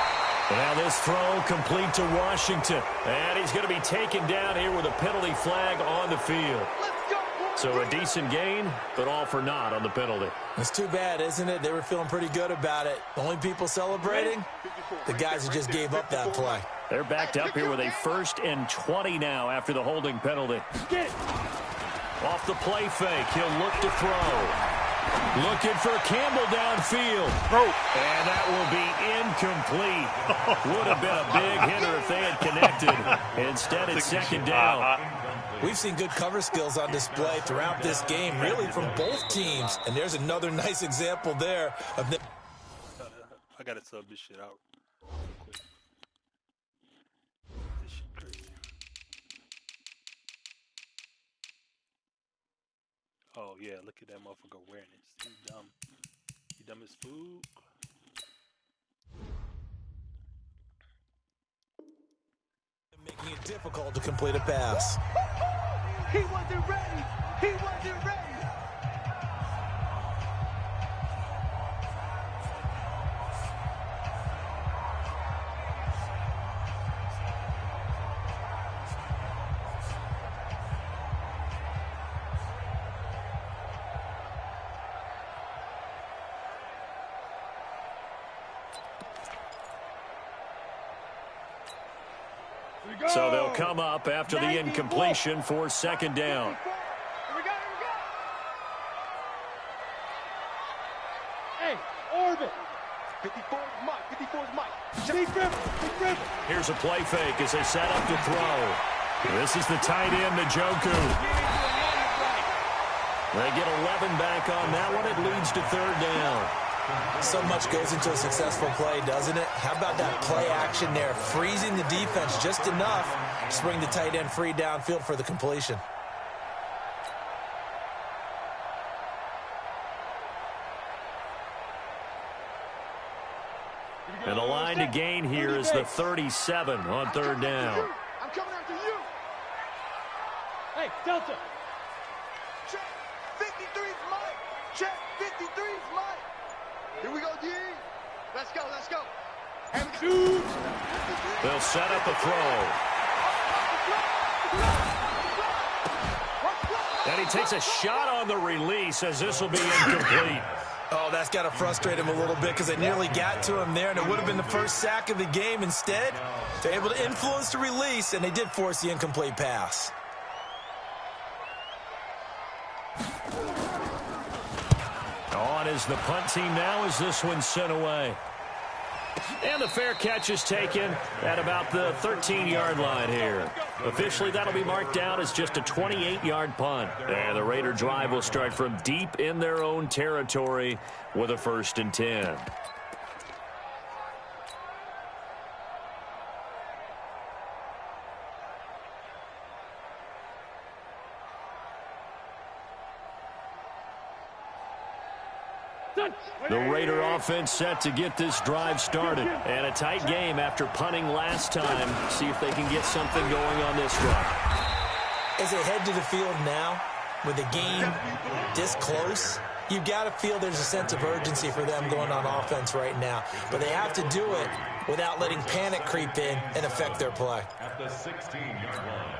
Now this throw complete to Washington. And he's going to be taken down here with a penalty flag on the field. So a decent gain, but all for naught on the penalty. It's too bad, isn't it? They were feeling pretty good about it. The only people celebrating, the guys who just gave up that play. They're backed up here with a 1st and 20 now after the holding penalty. Off the play fake, he'll look to throw. Looking for Campbell downfield. And that will be incomplete. Would have been a big hitter if they had connected. Instead, it's 2nd down. We've seen good cover skills on display throughout this game, really from both teams. And there's another nice example there of them. I gotta sub this shit out real quick. This shit crazy. Oh yeah, look at that motherfucker awareness. He's dumb. He dumb as food. Making it difficult to complete a pass. He wasn't ready. He wasn't ready. So they'll come up after the incompletion for 2nd down. Hey, orbit. 54 is Mike. 54 is Mike. Big river. Here's a play fake as they set up to throw. This is the tight end, Njoku. They get 11 back on that one. It leads to 3rd down. So much goes into a successful play, doesn't it? How about that play action there? Freezing the defense just enough to bring the tight end free downfield for the completion. And the line to gain here is the 37 on 3rd down. I'm coming after you. Hey, Delta. Check. 53 is Mike. Check. 53 is Mike. Here we go, D. Let's go, let's go. And shoot. They'll set up a throw. And he takes a shot on the release as this will be incomplete. Oh, that's got to frustrate him a little bit because they nearly got to him there, and it would have been the first sack of the game. Instead, they're able to influence the release, and they did force the incomplete pass. On is the punt team now as this one's sent away. And the fair catch is taken at about the 13-yard line here. Officially, that'll be marked down as just a 28-yard punt. And the Raider drive will start from deep in their own territory with a 1st and 10. The Raider offense set to get this drive started. And a tight game after punting last time. See if they can get something going on this run. As they head to the field now, with the game this close, you've got to feel there's a sense of urgency for them going on offense right now. But they have to do it without letting panic creep in and affect their play. At the 16-yard line.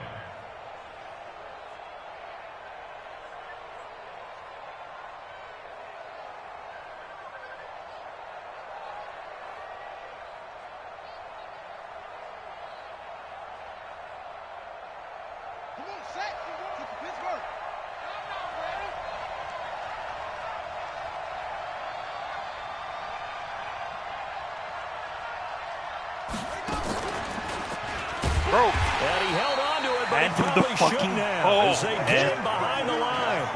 And he held on to it, but he probably shouldn't have, as they get him behind the line.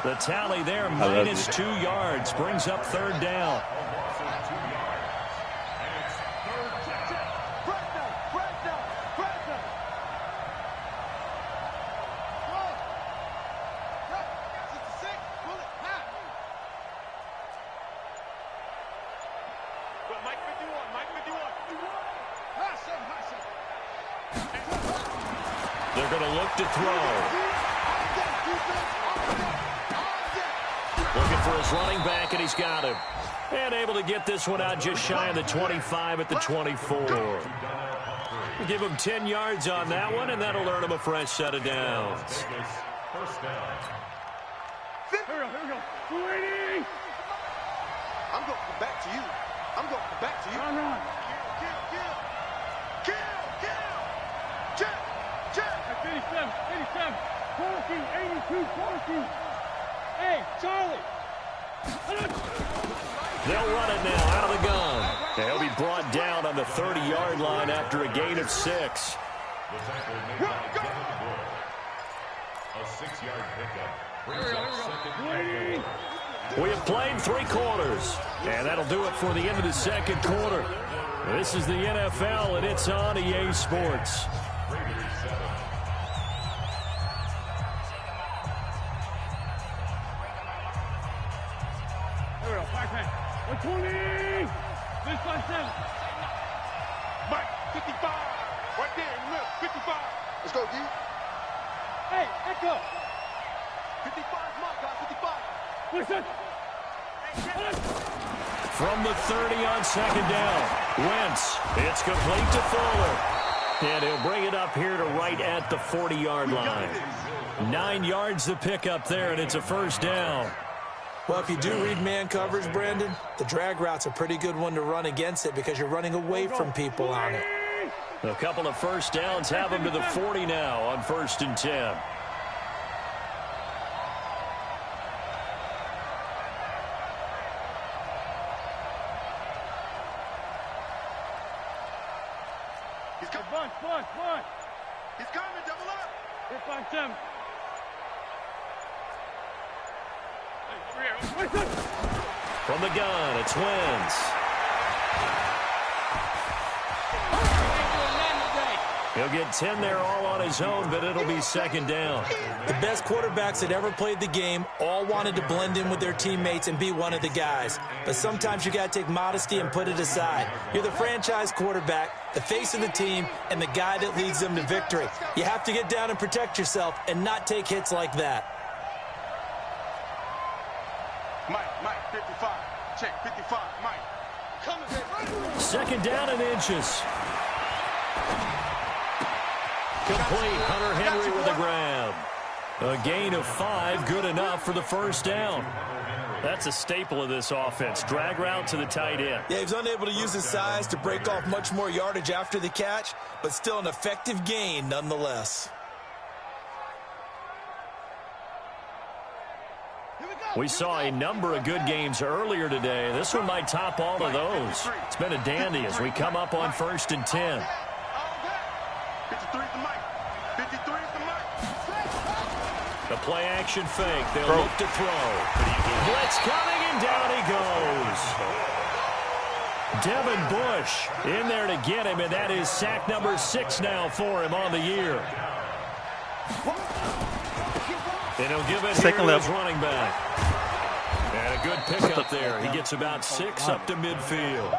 The tally there, -2 yards, brings up 3rd down. Mike 51, Mike 51. They're going to look to throw. Looking for his running back, and he's got him. And able to get this one out just shy of the 25 at the 24. Give him 10 yards on that one, and that'll earn him a fresh set of downs. First down. Here we go. 280. I'm going to come back to you. I'm going to come back to you. Run. Kill. Check. 87, 40, 82, 40. Hey, Charlie. They'll run it now out of the gun. And he'll be brought down on the 30-yard line after a gain of 6. The tackle made by Devin Bush. A 6-yard pickup. Brings up second and 4. We have played 3 quarters, and that'll do it for the end of the second quarter. This is the NFL, and it's on EA Sports. Raiders 7. Here we go. Back man. 120. This by 7. Mike 55. Right there in the middle. 55. Let's go, D. Hey, Echo. 55 is Mike, guys. 55. Listen. From the 30 on second down. Wentz. It's complete to Fuller. And he'll bring it up here to right at the 40-yard line. 9 yards to pick up there, and it's a first down. Well, if you do read man coverage, Brandon, the drag route's a pretty good one to run against it because you're running away from people on it. A couple of first downs have him to the 40 now on 1st and 10. He's coming. Bunch. He's coming. Double up. 5-7. From the gun, it's Wentz. He'll get 10 there all on his own, but it'll be second down. The best quarterbacks that ever played the game all wanted to blend in with their teammates and be one of the guys. But sometimes you got to take modesty and put it aside. You're the franchise quarterback, the face of the team, and the guy that leads them to victory. You have to get down and protect yourself and not take hits like that. Mike, 55. Check, 55. Mike. Coming, baby. Second down and inches. Complete. Hunter Henry with a grab. A gain of 5, good enough for the first down. That's a staple of this offense. Drag route to the tight end. Yeah, he was unable to use his size to break off much more yardage after the catch, but still an effective gain nonetheless. We saw a number of good games earlier today. This one might top all of those. It's been a dandy as we come up on 1st and 10. 53 is the Mike. 53 is the Mike. The play action fake. They'll look to throw. Blitz coming, and down he goes. Devin Bush in there to get him, and that is sack number 6 now for him on the year. And he'll give it here to his running back. And a good pickup there. He gets about 6 up to midfield.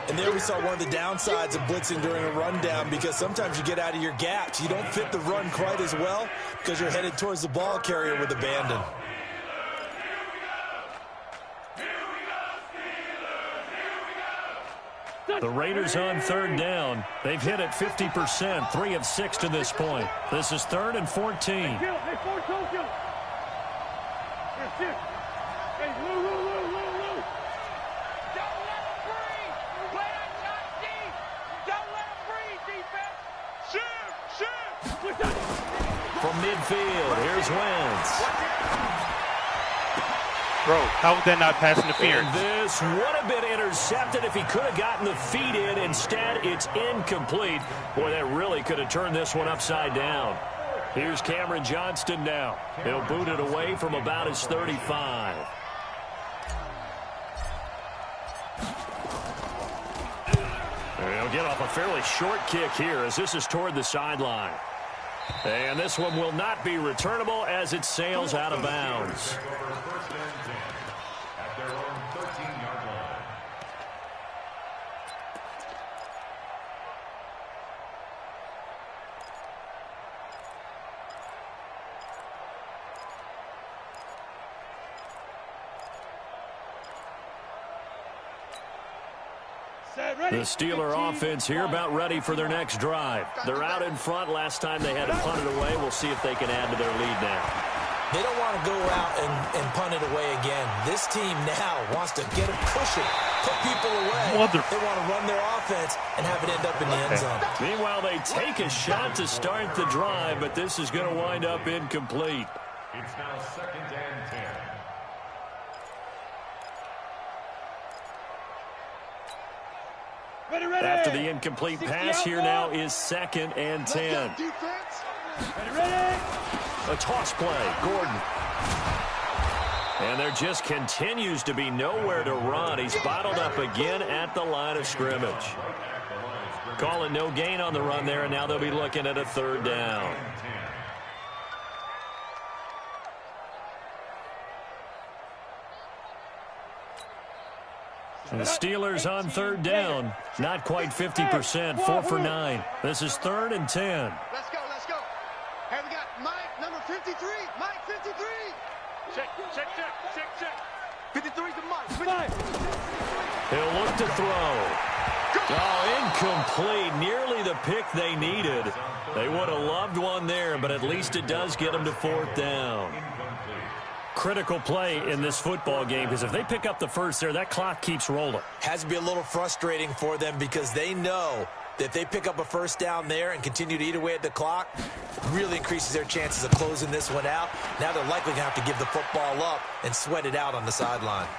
And there we saw one of the downsides of blitzing during a rundown because sometimes you get out of your gaps. You don't fit the run quite as well because you're headed towards the ball carrier with abandon. The Raiders on 3rd down. They've hit it 50%, 3 of 6 to this point. This is 3rd and 14. From midfield, here's Wentz. Bro, how would that not pass interference? And this would have been intercepted if he could have gotten the feet in. Instead, it's incomplete. Boy, that really could have turned this one upside down. Here's Cameron Johnston now. He'll boot it away from about his 35. He'll get off a fairly short kick here as this is toward the sideline. And this one will not be returnable as it sails out of bounds. The Steeler offense here about ready for their next drive. They're out in front. Last time they had to punt it away. We'll see if they can add to their lead now. They don't want to go out and punt it away again. This team now wants to get a cushion, put people away. They want to run their offense and have it end up in the end zone. Meanwhile, they take a shot to start the drive, but this is going to wind up incomplete. It's now 2nd and 10. After the incomplete pass, here now is 2nd and 10. A toss play, Gordon. And there just continues to be nowhere to run. He's bottled up again at the line of scrimmage. Calling no gain on the run there, and now they'll be looking at a 3rd down. And the Steelers on 3rd down. Not quite 50%, 4 for 9. This is 3rd and 10. Let's go, let's go. Hey, we got Mike, number 53. Mike, 53. Check. 53's the Mike. He'll look to throw. Oh, incomplete. Nearly the pick they needed. They would have loved one there, but at least it does get them to 4th down. Critical play in this football game, because if they pick up the first there, that clock keeps rolling. Has to be a little frustrating for them because they know that if they pick up a 1st down there and continue to eat away at the clock, really increases their chances of closing this one out. Now they're likely going to have to give the football up and sweat it out on the sideline.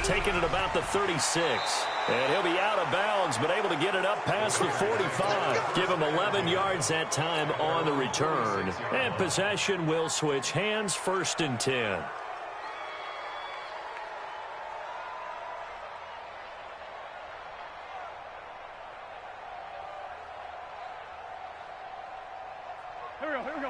Taking it about the 36. And he'll be out of bounds, but able to get it up past the 45. Give him 11 yards that time on the return. And possession will switch hands, 1st and 10.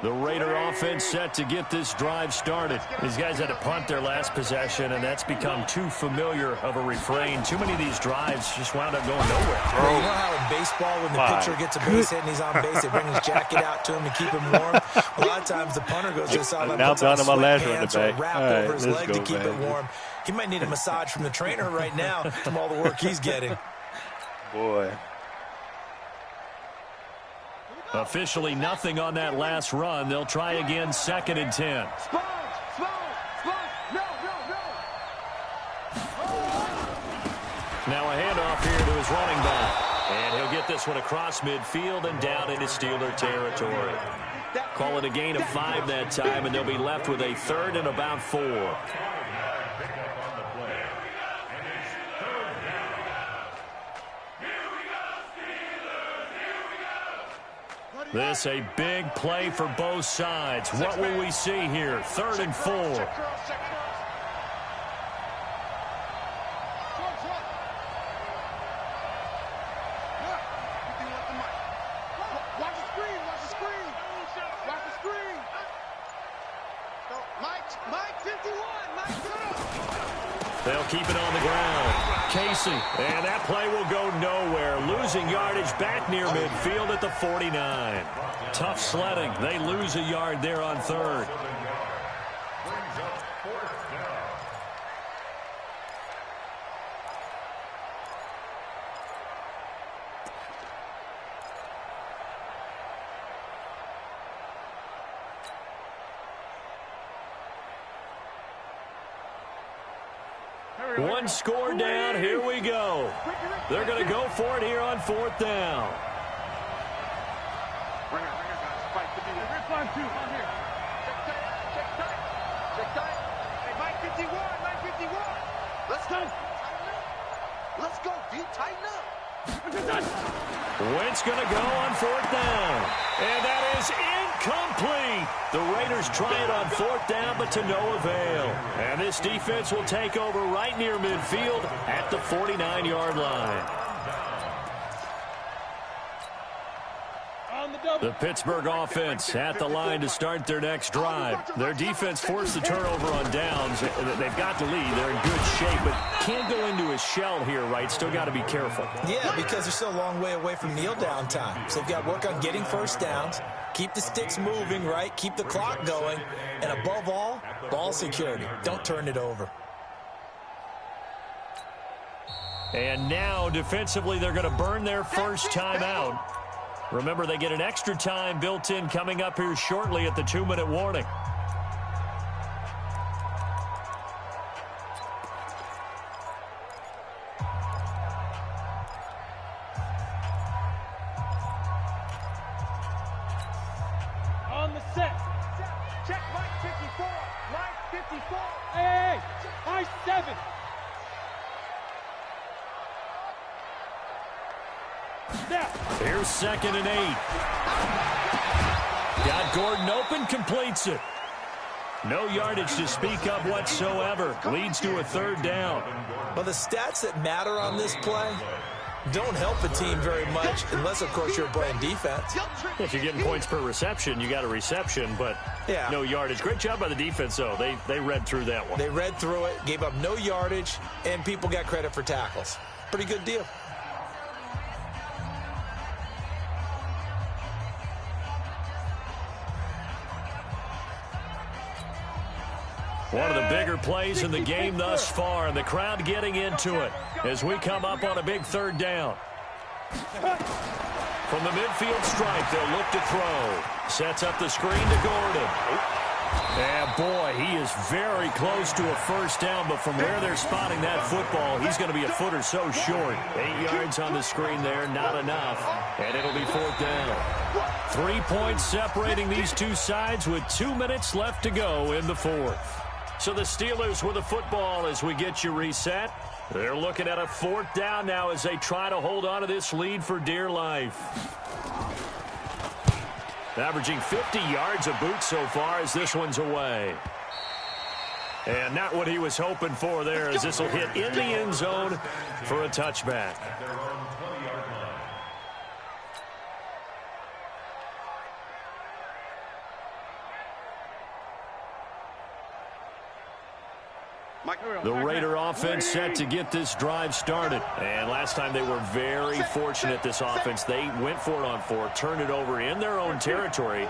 The Raider offense set to get this drive started. These guys had to punt their last possession, and that's become too familiar of a refrain. Too many of these drives just wound up going nowhere. Well, you know how in baseball, when the pitcher gets a base hit and he's on base, they bring his jacket out to him and keep him warm. A lot of times the punter goes to the sideline, puts on sweatpants or a wrap over his leg to keep it warm. He might need a massage from the trainer right now from all the work he's getting. Boy. Officially nothing on that last run. They'll try again, 2nd and 10. Now a handoff here to his running back. And he'll get this one across midfield and down into Steeler territory. Call it a gain of 5 that time, and they'll be left with a 3rd and about 4. This a big play for both sides. What will we see here? 3rd and 4. Watch the screen. Mike 51. They'll keep it on the ground. Casey, and that play will go nowhere. Losing yardage back near midfield at the 49. Tough sledding. They lose a yard there on 3rd. One score down. Here we go. They're going to go for it here on 4th down. Mike 51. Let's go. D, tighten up. Wentz going to go on 4th down. And that is incomplete. The Raiders try it on 4th down, but to no avail. And this defense will take over right near midfield at the 49-yard line. The Pittsburgh offense at the line to start their next drive. Their defense forced the turnover on downs. They've got the lead. They're in good shape, but can't go into a shell here, right? Still got to be careful. Yeah, because they're still a long way away from kneel down time. So they've got to work on getting 1st downs, keep the sticks moving, right? Keep the clock going. And above all, ball security. Don't turn it over. And now, defensively, they're going to burn their first timeout. Remember, they get an extra time built in coming up here shortly at the 2-minute warning. On the set. Check Mike 54. Mike 54. Hey, Mike 7. Here's 2nd and 8. Got Gordon open, completes it. No yardage to speak of whatsoever. Leads to a 3rd down. Well, the stats that matter on this play don't help a team very much unless, of course, you're playing defense. If you're getting points per reception, you got a reception, but no yardage. Great job by the defense, though. They read through that one. They read through it, gave up no yardage, and people got credit for tackles. Pretty good deal. One of the bigger plays in the game thus far, and the crowd getting into it as we come up on a big 3rd down. From the midfield stripe, they'll look to throw. Sets up the screen to Gordon. And boy, he is very close to a 1st down, but from where they're spotting that football, he's going to be a foot or so short. 8 yards on the screen there, not enough, and it'll be 4th down. 3 points separating these two sides with 2 minutes left to go in the 4th. So the Steelers with the football as we get you reset. They're looking at a 4th down now as they try to hold on to this lead for dear life. Averaging 50 yards a boot so far as this one's away. And not what he was hoping for there as this will hit in the end zone for a touchback. The Raider offense set to get this drive started. And last time they were very fortunate, this offense. They went for it on 4, turned it over in their own territory,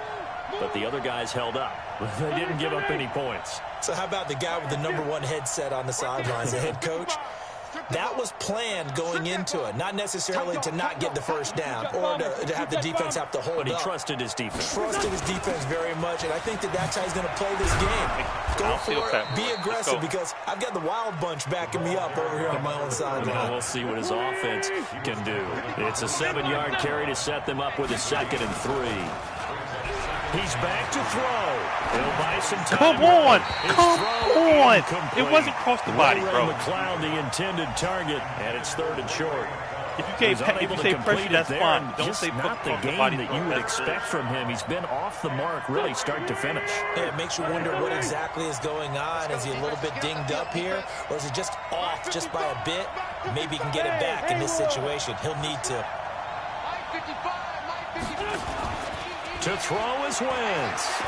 but the other guys held up. They didn't give up any points. So how about the guy with the #1 headset on the sidelines, the head coach? That was planned going into it, not necessarily to not get the 1st down or to have the defense have to hold up. But he trusted his defense. Trusted his defense very much, and I think that's how he's going to play this game. Go for it, be aggressive, because I've got the wild bunch backing me up over here on my own sideline. Well, we'll see what his offense can do. It's a 7-yard carry to set them up with a 2nd and 3. He's back to throw. He'll buy some time. Come on. Come on. It wasn't cross the body, bro. McLeod, the intended target, and it's 3rd and short. If you say pressure, that's fine. Don't say not the game that you would expect from him. He's been off the mark really start to finish. Yeah, it makes you wonder what exactly is going on. Is he a little bit dinged up here, or is it just off just by a bit? Maybe he can get it back in this situation. He'll need to. To throw is Wentz.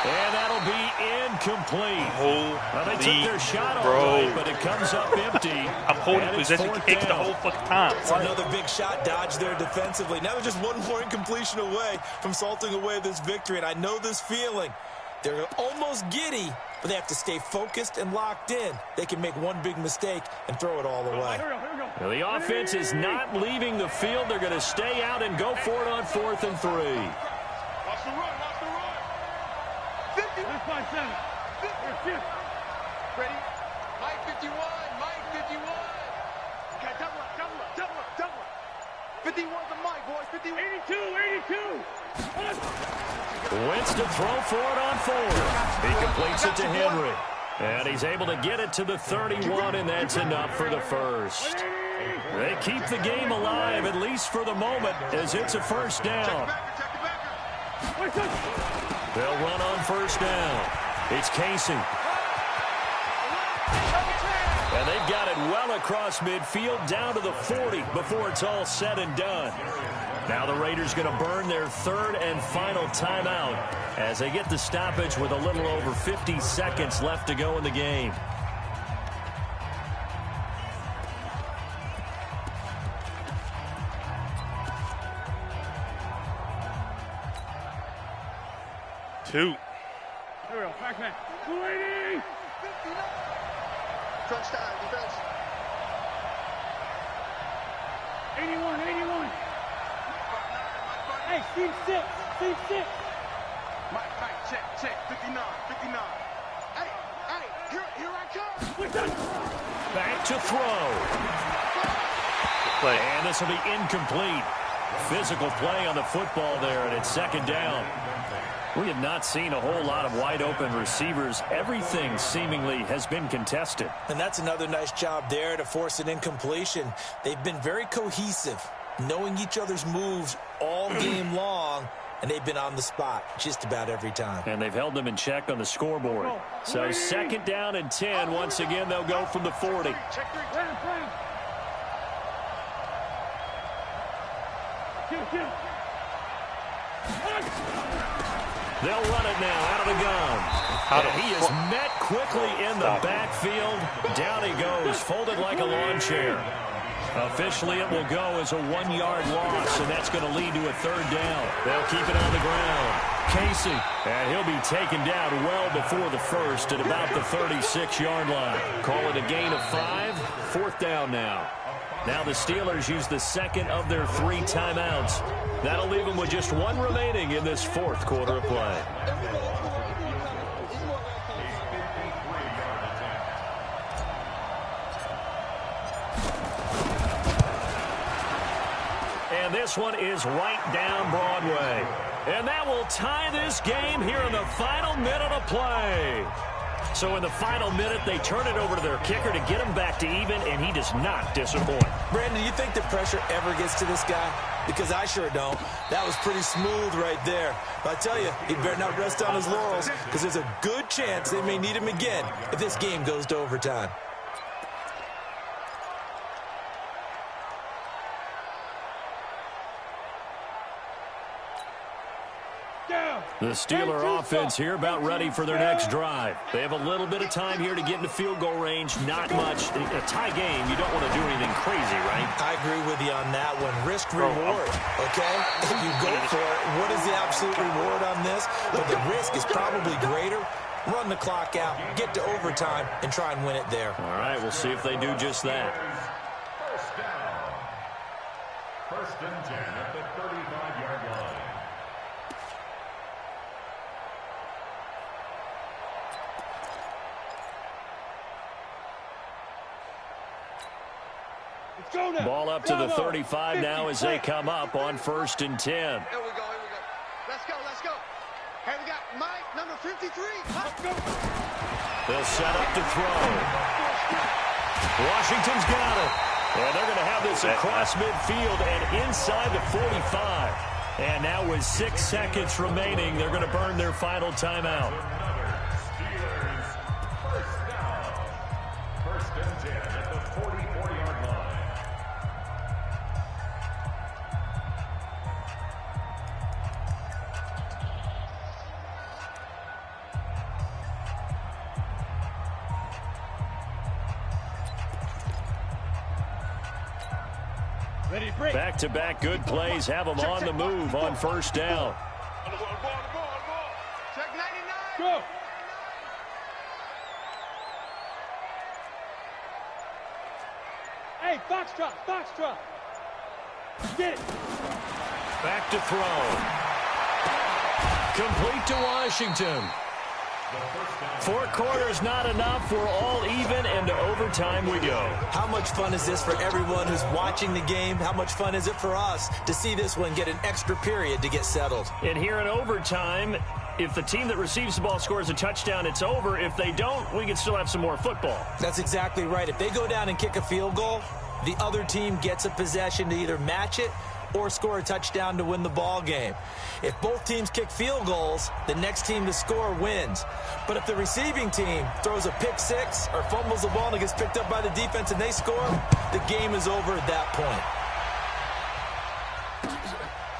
And that'll be incomplete. Well, they took their shot all right, but it comes up empty. I'm holding possession kicks the whole fucking time. It's another big shot dodge there defensively. Now they're just one more incompletion away from salting away this victory, and I know this feeling. They're almost giddy, but they have to stay focused and locked in. They can make one big mistake and throw it all away. Well, the offense is not leaving the field. They're going to stay out and go for it on 4th and 3. Watch the run, watch the run. 50. 5-7. Ready? Mike 51, Mike 51. Okay, double up. 51's a Mike, boys. 51. 82. Wentz to throw for it on 4th. He completes it to Henry. And he's able to get it to the 31, and that's enough for the first. They keep the game alive, at least for the moment, as it's a 1st down. They'll run on 1st down. It's Casey. And they've got it well across midfield, down to the 40 before it's all said and done. Now the Raiders going to burn their 3rd and final timeout as they get the stoppage with a little over 50 seconds left to go in the game. Two. Here we go. Back man. 280. Defense down, defense. 81, 81. Hey, Steve 6, Steve 6. Mike, check, 59. Hey, here I come. Back to throw. And this will be incomplete. Physical play on the football there, and it's second down. We have not seen a whole lot of wide-open receivers. Everything seemingly has been contested. And that's another nice job there to force an incompletion. They've been very cohesive, knowing each other's moves all game long, and they've been on the spot just about every time. And they've held them in check on the scoreboard. So second down and 10. Once again, they'll go from the 40. They'll run it now out of the gun. And he is met quickly in the backfield. Down he goes, folded like a lawn chair. Officially, it will go as a 1-yard loss, and that's going to lead to a third down. They'll keep it on the ground. Casey, and he'll be taken down well before the first at about the 36-yard line. Call it a gain of 5. Fourth down now. Now the Steelers use the second of their 3 timeouts. That'll leave them with just 1 remaining in this fourth quarter of play. And this one is right down Broadway. And that will tie this game here in the final minute of play. So in the final minute, they turn it over to their kicker to get him back to even, and he does not disappoint. Brandon, do you think the pressure ever gets to this guy? Because I sure don't. That was pretty smooth right there. But I tell you, he better not rest on his laurels, because there's a good chance they may need him again if this game goes to overtime. The Steeler offense here about ready for their next drive. They have a little bit of time here to get into field goal range. Not much. In a tie game, you don't want to do anything crazy, right? I agree with you on that one. Risk-reward, okay? If you go for it, what is the absolute reward on this? But the risk is probably greater. Run the clock out, get to overtime, and try and win it there. All right, we'll see if they do just that. First down. First and 10 at the 35-yard line. Ball up to the 35 now as they come up on first and 10. Here we go. Let's go. Hey, we got Mike, number 53. Let's go. They'll set up to throw. Washington's got it. And they're going to have this across midfield and inside the 45. And now with 6 seconds remaining, they're going to burn their final timeout. Steelers first down. First and 10 at the 44-yard line. Back-to-back good plays have them on the move on first down. Check 99. Go. Hey, Foxtrot. Get it. Back to throw. Complete to Washington. 4 quarters not enough. We're all even, and to overtime we go. How much fun is this for everyone who's watching the game? How much fun is it for us to see this one get an extra period to get settled? And here in overtime, if the team that receives the ball scores a touchdown, it's over. If they don't, we can still have some more football. That's exactly right. If they go down and kick a field goal, the other team gets a possession to either match it or score a touchdown to win the ball game. If both teams kick field goals, the next team to score wins. But if the receiving team throws a pick six or fumbles the ball and it gets picked up by the defense and they score, the game is over at that point.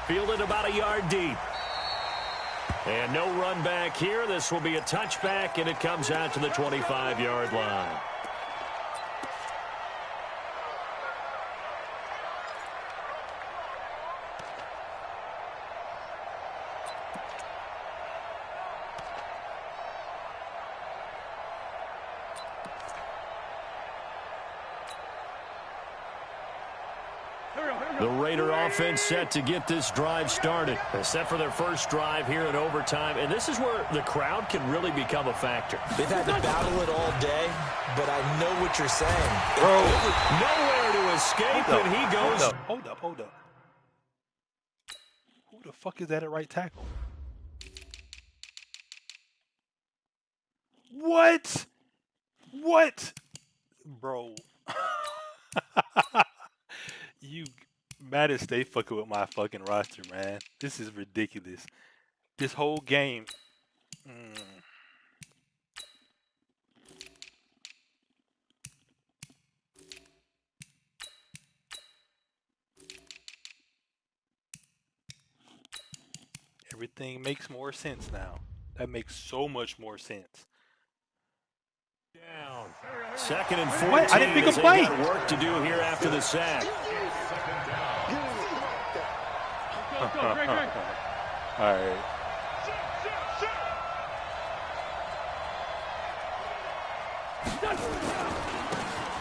Fielded about a yard deep. And no run back here. This will be a touchback, and it comes out to the 25-yard line. The Raider offense set to get this drive started. They're set for their first drive here in overtime, and this is where the crowd can really become a factor. They've had to battle it all day, but I know what you're saying. Bro, nowhere to escape, and he goes. Hold up. Who the fuck is that at right tackle? What? Bro. You Madden stay fucking with my fucking roster, man. This is ridiculous. This whole game. Everything makes more sense now. That makes so much more sense. Down. 2nd and 14. What? I didn't pick a play. Got work to do here after the sack. All right.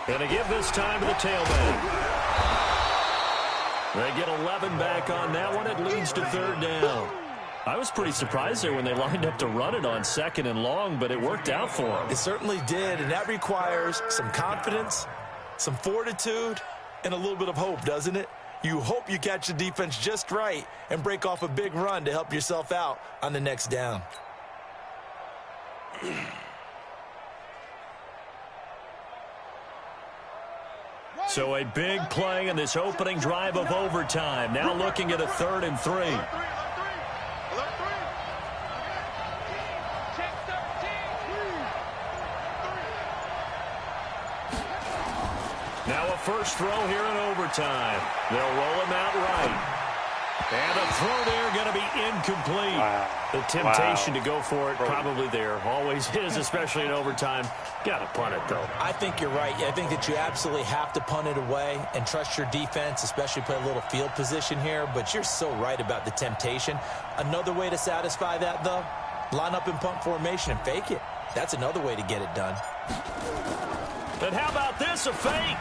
Gonna give this time to the tailback. They get 11 back on that one. It leads to 3rd down. I was pretty surprised there when they lined up to run it on 2nd and long, but it worked out for them. It certainly did, and that requires some confidence, some fortitude, and a little bit of hope, doesn't it? You hope you catch the defense just right and break off a big run to help yourself out on the next down. So a big play in this opening drive of overtime. Now looking at a 3rd and 3. Now a first throw here in overtime. They'll roll him out right. And the throw there going to be incomplete. Wow. The temptation to go for it probably there. Always is, especially in overtime. Got to punt it, though. I think you're right. I think that you absolutely have to punt it away and trust your defense, especially play a little field position here. But you're so right about the temptation. Another way to satisfy that, though, line up in punt formation and fake it. That's another way to get it done. And how about this, a fake?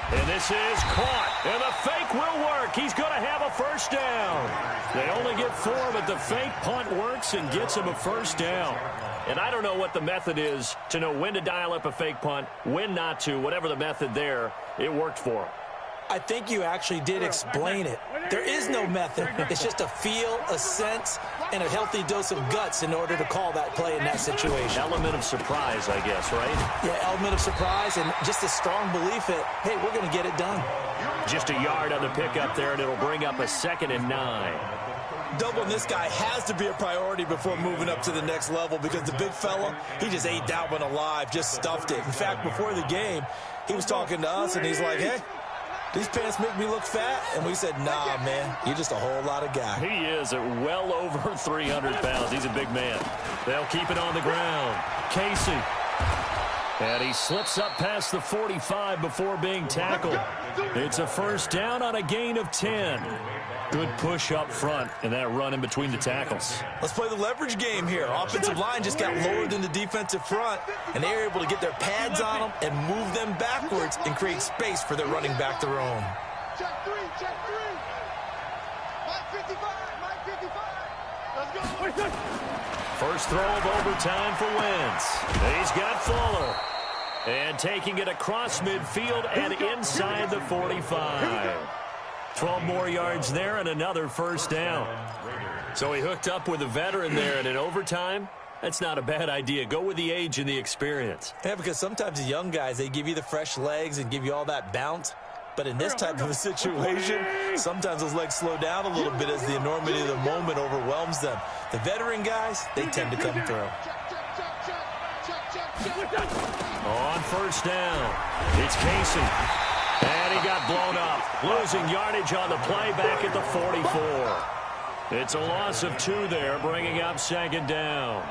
And this is caught. And the fake will work. He's going to have a first down. They only get 4, but the fake punt works and gets him a first down. And I don't know what the method is to know when to dial up a fake punt, when not to. Whatever the method there, it worked for him. I think you actually did explain it. There is no method. It's just a feel, a sense, and a healthy dose of guts in order to call that play in that situation. Element of surprise, I guess, right? Yeah, element of surprise and just a strong belief that, hey, we're going to get it done. Just a yard on the pickup there, and it'll bring up a 2nd and 9. Doubling this guy has to be a priority before moving up to the next level because the big fella, he just ate that one alive, just stuffed it. In fact, before the game, he was talking to us, and he's like, hey, these pants make me look fat? And we said, nah, man, you're just a whole lot of guy. He is at well over 300 pounds. He's a big man. They'll keep it on the ground. Casey. And he slips up past the 45 before being tackled. It's a first down on a gain of 10. Good push up front and that run in between the tackles. Let's play the leverage game here. Offensive line just got lower than the defensive front, and they were able to get their pads on them and move them backwards and create space for their running back to roam. Check 3. Mike 55. Let's go. First throw of overtime for Wentz. He's got Fuller. And taking it across midfield and inside the 45. 12 more yards there and another first down. So he hooked up with a veteran there, and in overtime, that's not a bad idea. Go with the age and the experience. Yeah, because sometimes the young guys, they give you the fresh legs and give you all that bounce. But in this type of a situation, sometimes those legs slow down a little bit as the enormity of the moment overwhelms them. The veteran guys, they tend to come through. On first down, it's Casey. And he got blown up, losing yardage on the play back at the 44. It's a loss of 2 there, bringing up 2nd down.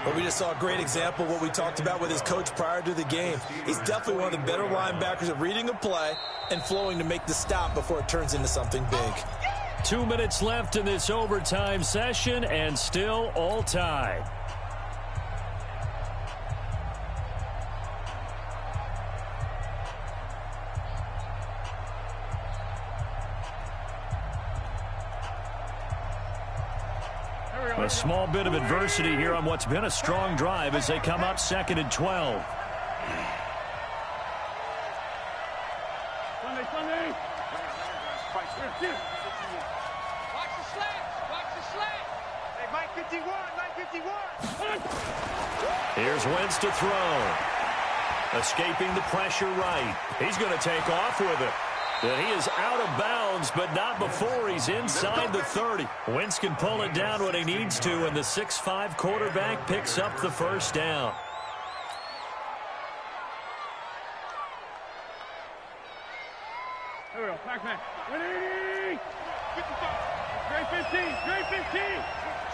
Well, we just saw a great example of what we talked about with his coach prior to the game. He's definitely one of the better linebackers at reading a play and flowing to make the stop before it turns into something big. 2 minutes left in this overtime session, and still all tied. A small bit of adversity here on what's been a strong drive as they come up 2nd and 12. Sunday. Watch the slant. Watch the slant. Hey, Mike 51. Here's Wentz to throw. Escaping the pressure right. He's going to take off with it. And he is out of bounds, but not before he's inside the 30. Wentz can pull it down when he needs to, and the 6'5" quarterback picks up the first down. Here we go. Back. 180. 55. Great 15.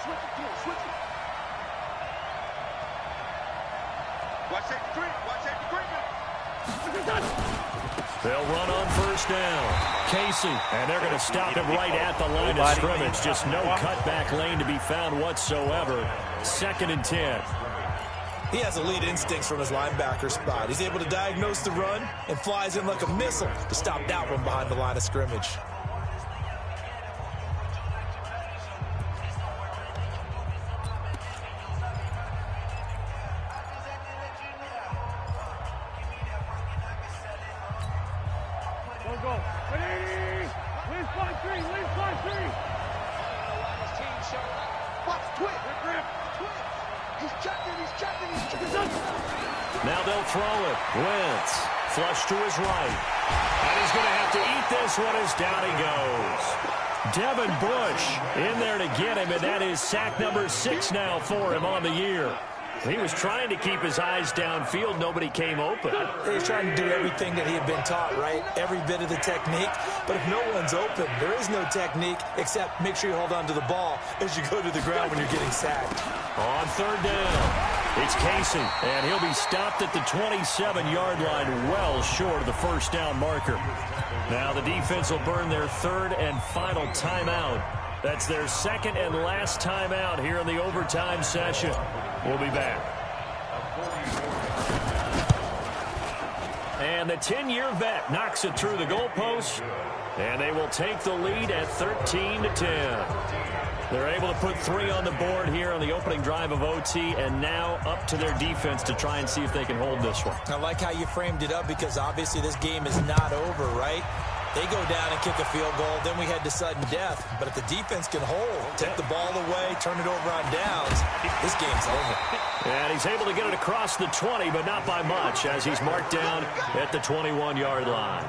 Switch it. Watch safety three. They'll run on first down. Casey, and they're going to stop him right at the line of scrimmage. Just no cutback lane to be found whatsoever. 2nd and 10. He has elite instincts from his linebacker spot. He's able to diagnose the run and flies in like a missile to stop that one behind the line of scrimmage. Go. 180. Lean fly three. Watch twist. He's checking. Now they'll throw it. Wentz, flush to his right. And he's going to have to eat this one as down he goes. Devin Bush in there to get him, and that is sack number 6 now for him on the year. He was trying to keep his eyes downfield. Nobody came open. He was trying to do everything that he had been taught, right? Every bit of the technique. But if no one's open, there is no technique except make sure you hold on to the ball as you go to the ground when you're getting sacked. On 3rd down, it's Casey, and he'll be stopped at the 27-yard line, well short of the first down marker. Now the defense will burn their 3rd and final timeout. That's their 2nd and last timeout here in the overtime session. We'll be back. And the 10-year vet knocks it through the goalpost, and they will take the lead at 13-10. They're able to put 3 on the board here on the opening drive of OT, and now up to their defense to try and see if they can hold this one. I like how you framed it up because obviously this game is not over, right? They go down and kick a field goal, then we head to sudden death. But if the defense can hold, take the ball away, turn it over on downs, this game's over. And he's able to get it across the 20, but not by much, as he's marked down at the 21-yard line.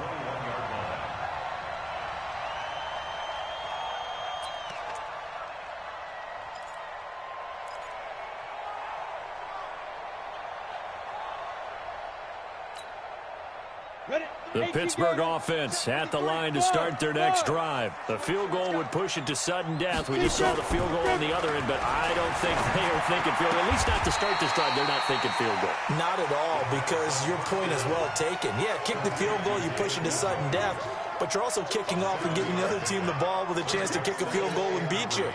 The Pittsburgh offense at the line to start their next drive. The field goal would push it to sudden death. We just saw the field goal on the other end, but I don't think they are thinking field goal. At least not to start this drive. They're not thinking field goal. Not at all, because your point is well taken. Yeah, kick the field goal, you push it to sudden death, but you're also kicking off and giving the other team the ball with a chance to kick a field goal and beat you.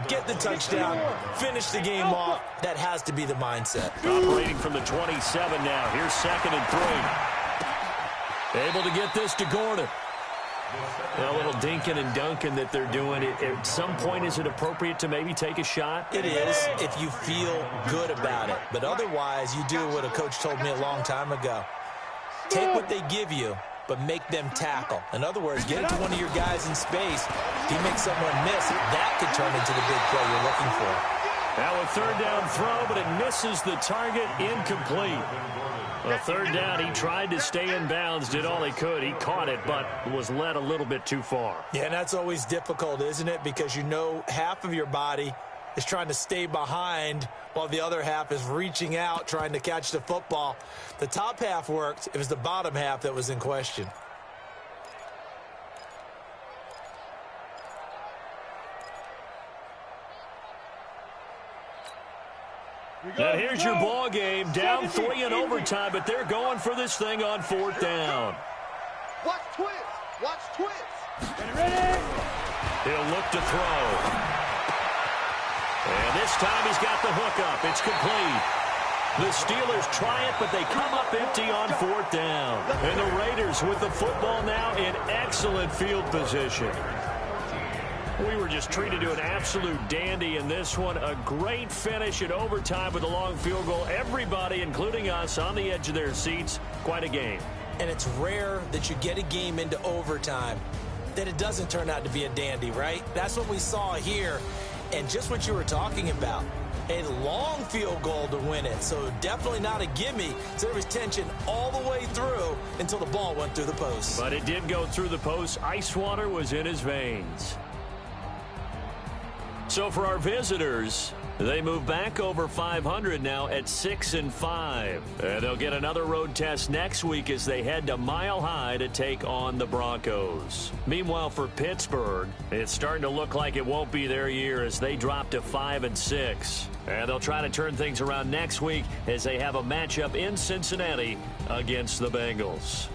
Get the touchdown, finish the game off. That has to be the mindset. Operating from the 27 now. Here's 2nd and 3. Able to get this to Gordon. A little dinking and dunking that they're doing. At some point, is it appropriate to maybe take a shot? It is if you feel good about it. But otherwise, you do what a coach told me a long time ago. Take what they give you, but make them tackle. In other words, get it to one of your guys in space. If you make someone miss, that could turn into the big play you're looking for. Now a 3rd down throw, but it misses the target, incomplete. A 3rd down, he tried to stay in bounds, did all he could. He caught it, but was led a little bit too far. Yeah, and that's always difficult, isn't it? Because you know half of your body is trying to stay behind while the other half is reaching out, trying to catch the football. The top half worked. It was the bottom half that was in question. And here's your ball game, down 3 in overtime, but they're going for this thing on 4th down. Watch twist. Ready? He'll look to throw. And this time he's got the hook up. It's complete. The Steelers try it, but they come up empty on 4th down. And the Raiders with the football now in excellent field position. We were just treated to an absolute dandy in this one. A great finish in overtime with a long field goal. Everybody, including us, on the edge of their seats. Quite a game. And it's rare that you get a game into overtime that it doesn't turn out to be a dandy, right? That's what we saw here. And just what you were talking about, a long field goal to win it. So definitely not a gimme. So there was tension all the way through until the ball went through the post. But it did go through the post. Ice water was in his veins. So for our visitors, they move back over 500 now at 6-5. They'll get another road test next week as they head to Mile High to take on the Broncos. Meanwhile, for Pittsburgh, it's starting to look like it won't be their year as they drop to 5-6. And they'll try to turn things around next week as they have a matchup in Cincinnati against the Bengals.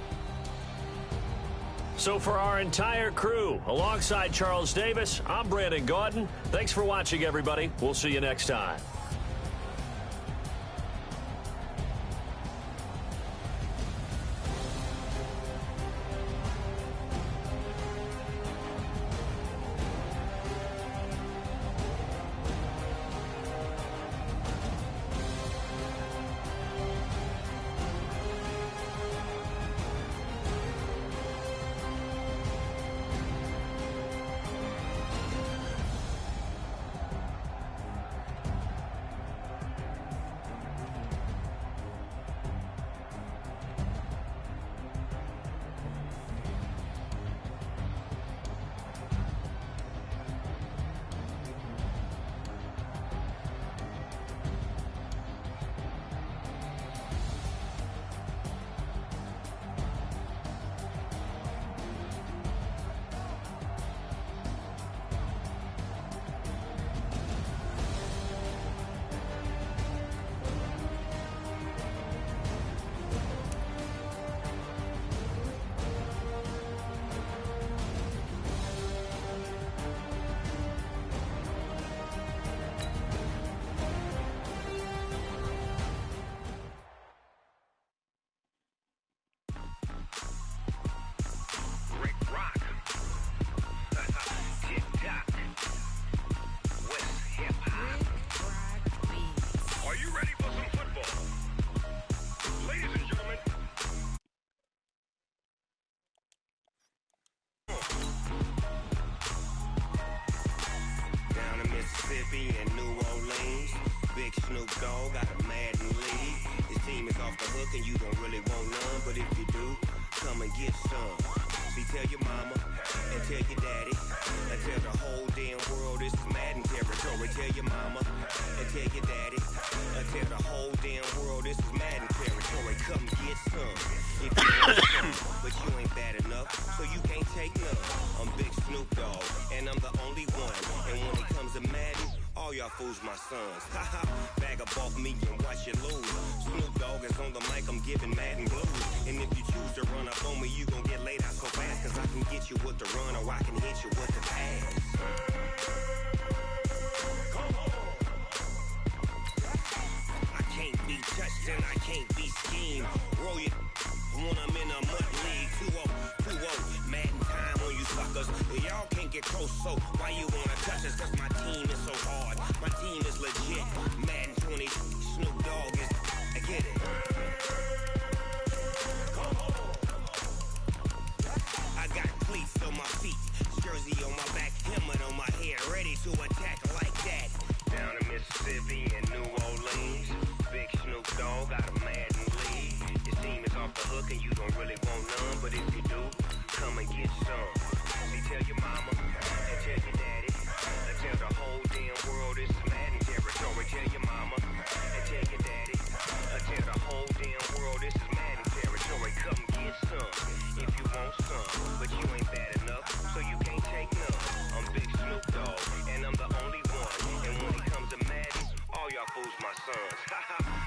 So for our entire crew, alongside Charles Davis, I'm Brandon Gaudin. Thanks for watching, everybody. We'll see you next time. Mississippi and New Orleans. Big Snoop Dogg got a Madden league. His team is off the hook and you don't really want none, but if you do, come and get some. See, tell your mama and tell your daddy and tell the whole damn world this is Madden territory. Tell your mama and tell your daddy and tell the whole damn world this is Madden territory. Come get some. If you want some, but you ain't bad enough, so you can't take none. I'm Big Snoop Dogg, and I'm the only one. And when it comes to Madden, all y'all fools my sons. Haha, bag up off me and watch you lose. Snoop Dogg is on the mic, I'm giving Madden blues. And if you choose to run up on me, you gon' get laid out so fast. Cause I can get you with the run or I can hit you with the pass. Come on. I can't be touched and I can't be schemed. Roll you when I'm in a mud league. 2-0, Madden time on you suckers. Y'all can't get close, so why you wanna touch us? Cause my team is so hard. My team is legit. Madden 20, Snoop Dogg is, I get it. Come on. I got cleats on my feet, jersey on my back, helmet on my head, ready to attack like that. Down in Mississippi and New Orleans, Big Snoop Dogg got a Madden league. Your team is off the hook and you don't really want none, but if you do, come and get some. See, tell your mama and tell your daddy and tell the whole damn world this is Madden territory. Tell your mama and tell your daddy and tell the whole damn world this is Madden territory. Come get some if you want some, but you ain't bad enough, so you can't take none. I'm Big Snoop Dogg, and I'm the only one. And when it comes to Madden, all y'all fools my sons.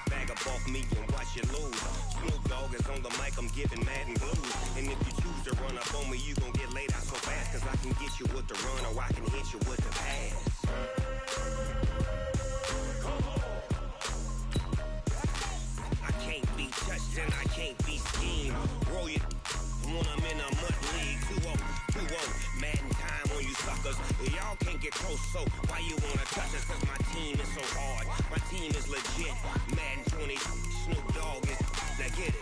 Bag up off me and watch you lose. Snoop Dogg is on the mic, I'm giving Madden blues. And if you choose to run up on me, you gon' get laid out so fast. Cause I can get you with the run or I can hit you with the pass. Come on. I can't be touched and I can't be schemed. Roll you when I'm in a mud league. 2-0, Madden time on you suckers. Y'all get close, so why you wanna touch us? Cause my team is so hard. My team is legit. Madden 20, Snoop Dogg is. Now get it.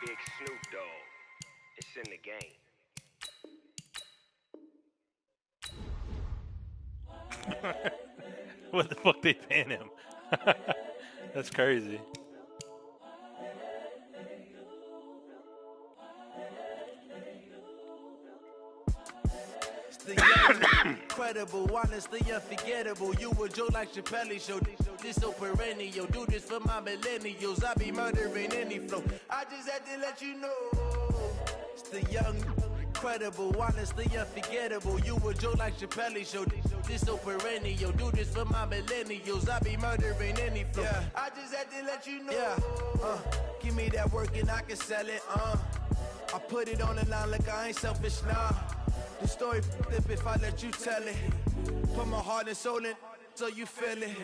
Big Snoop Dogg. It's in the game. What the fuck they paying him? That's crazy. Incredible, honestly unforgettable. You a Joe like Chappelle show. This so perennial. Do this for my millennials. I be murdering any flow. I just had to let you know. It's the young, incredible, honestly unforgettable. You a Joe like Chappelle show. This so perennial. Do this for my millennials. I be murdering any flow. Yeah. I just had to let you know. Yeah. Give me that work and I can sell it. I put it on the line like I ain't selfish, nah. The story flip if I let you tell it. Put my heart and soul in so you feel it.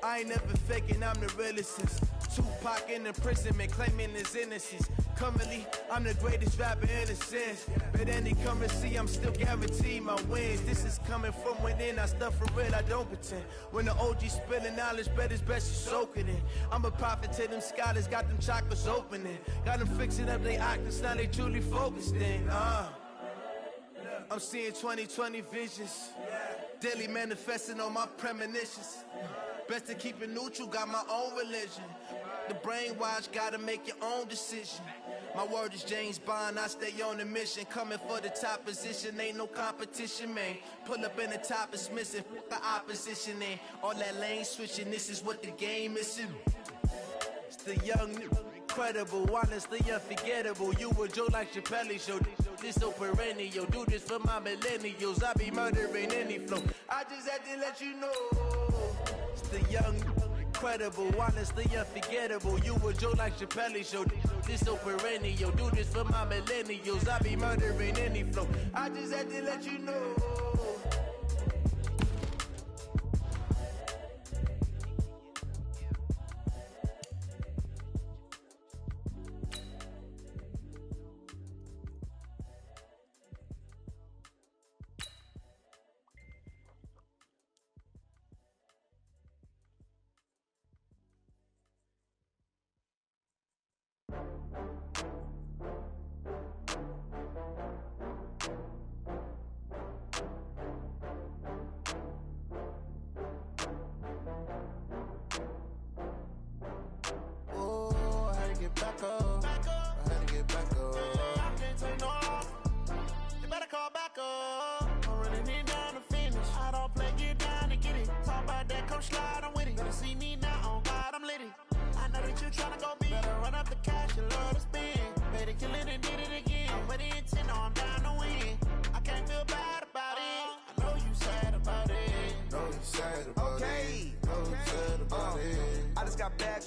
I ain't never faking, I'm the realest since Tupac in imprisonment, claiming his innocence. Currently, I'm the greatest rapper in a sense. But any currency, I'm still guaranteed my wins. This is coming from within, I stuff for real, I don't pretend. When the OG spilling knowledge, bet it's best you soak it in. I'm a prophet to them scholars, got them chakras opening. Got them fixing up they octaves, now they truly focused in. I'm seeing 2020 visions. Daily manifesting on my premonitions. Best to keep it neutral, got my own religion. The brainwash, gotta make your own decision. My word is James Bond, I stay on the mission. Coming for the top position, ain't no competition, man. Pull up in the top, it's missing, the opposition ain't. All that lane switching, this is what the game is. It's the young, incredible, honestly unforgettable. You a Joe like Chappelle show. This so perennial. Do this for my millennials. I be murdering any flow. I just had to let you know. It's the young, incredible, honestly unforgettable. You a Joe like Chappelle show. This so perennial. Do this for my millennials. I be murdering any flow. I just had to let you know.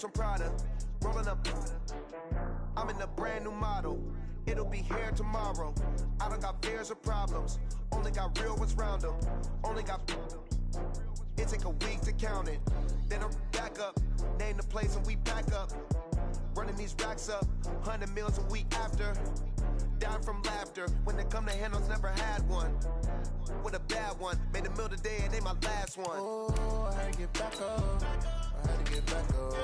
From Prada, rolling up. I'm in a brand new model. It'll be here tomorrow. I don't got fears or problems. Only got real ones round them. Only got. It take a week to count it. Then I'm back up. Name the place and we back up. Running these racks up. 100 meals a week after. Down from laughter. When they come to handles, never had one. With a bad one. Made a meal today and they my last one. Oh, I had to get back up. I had to get back up.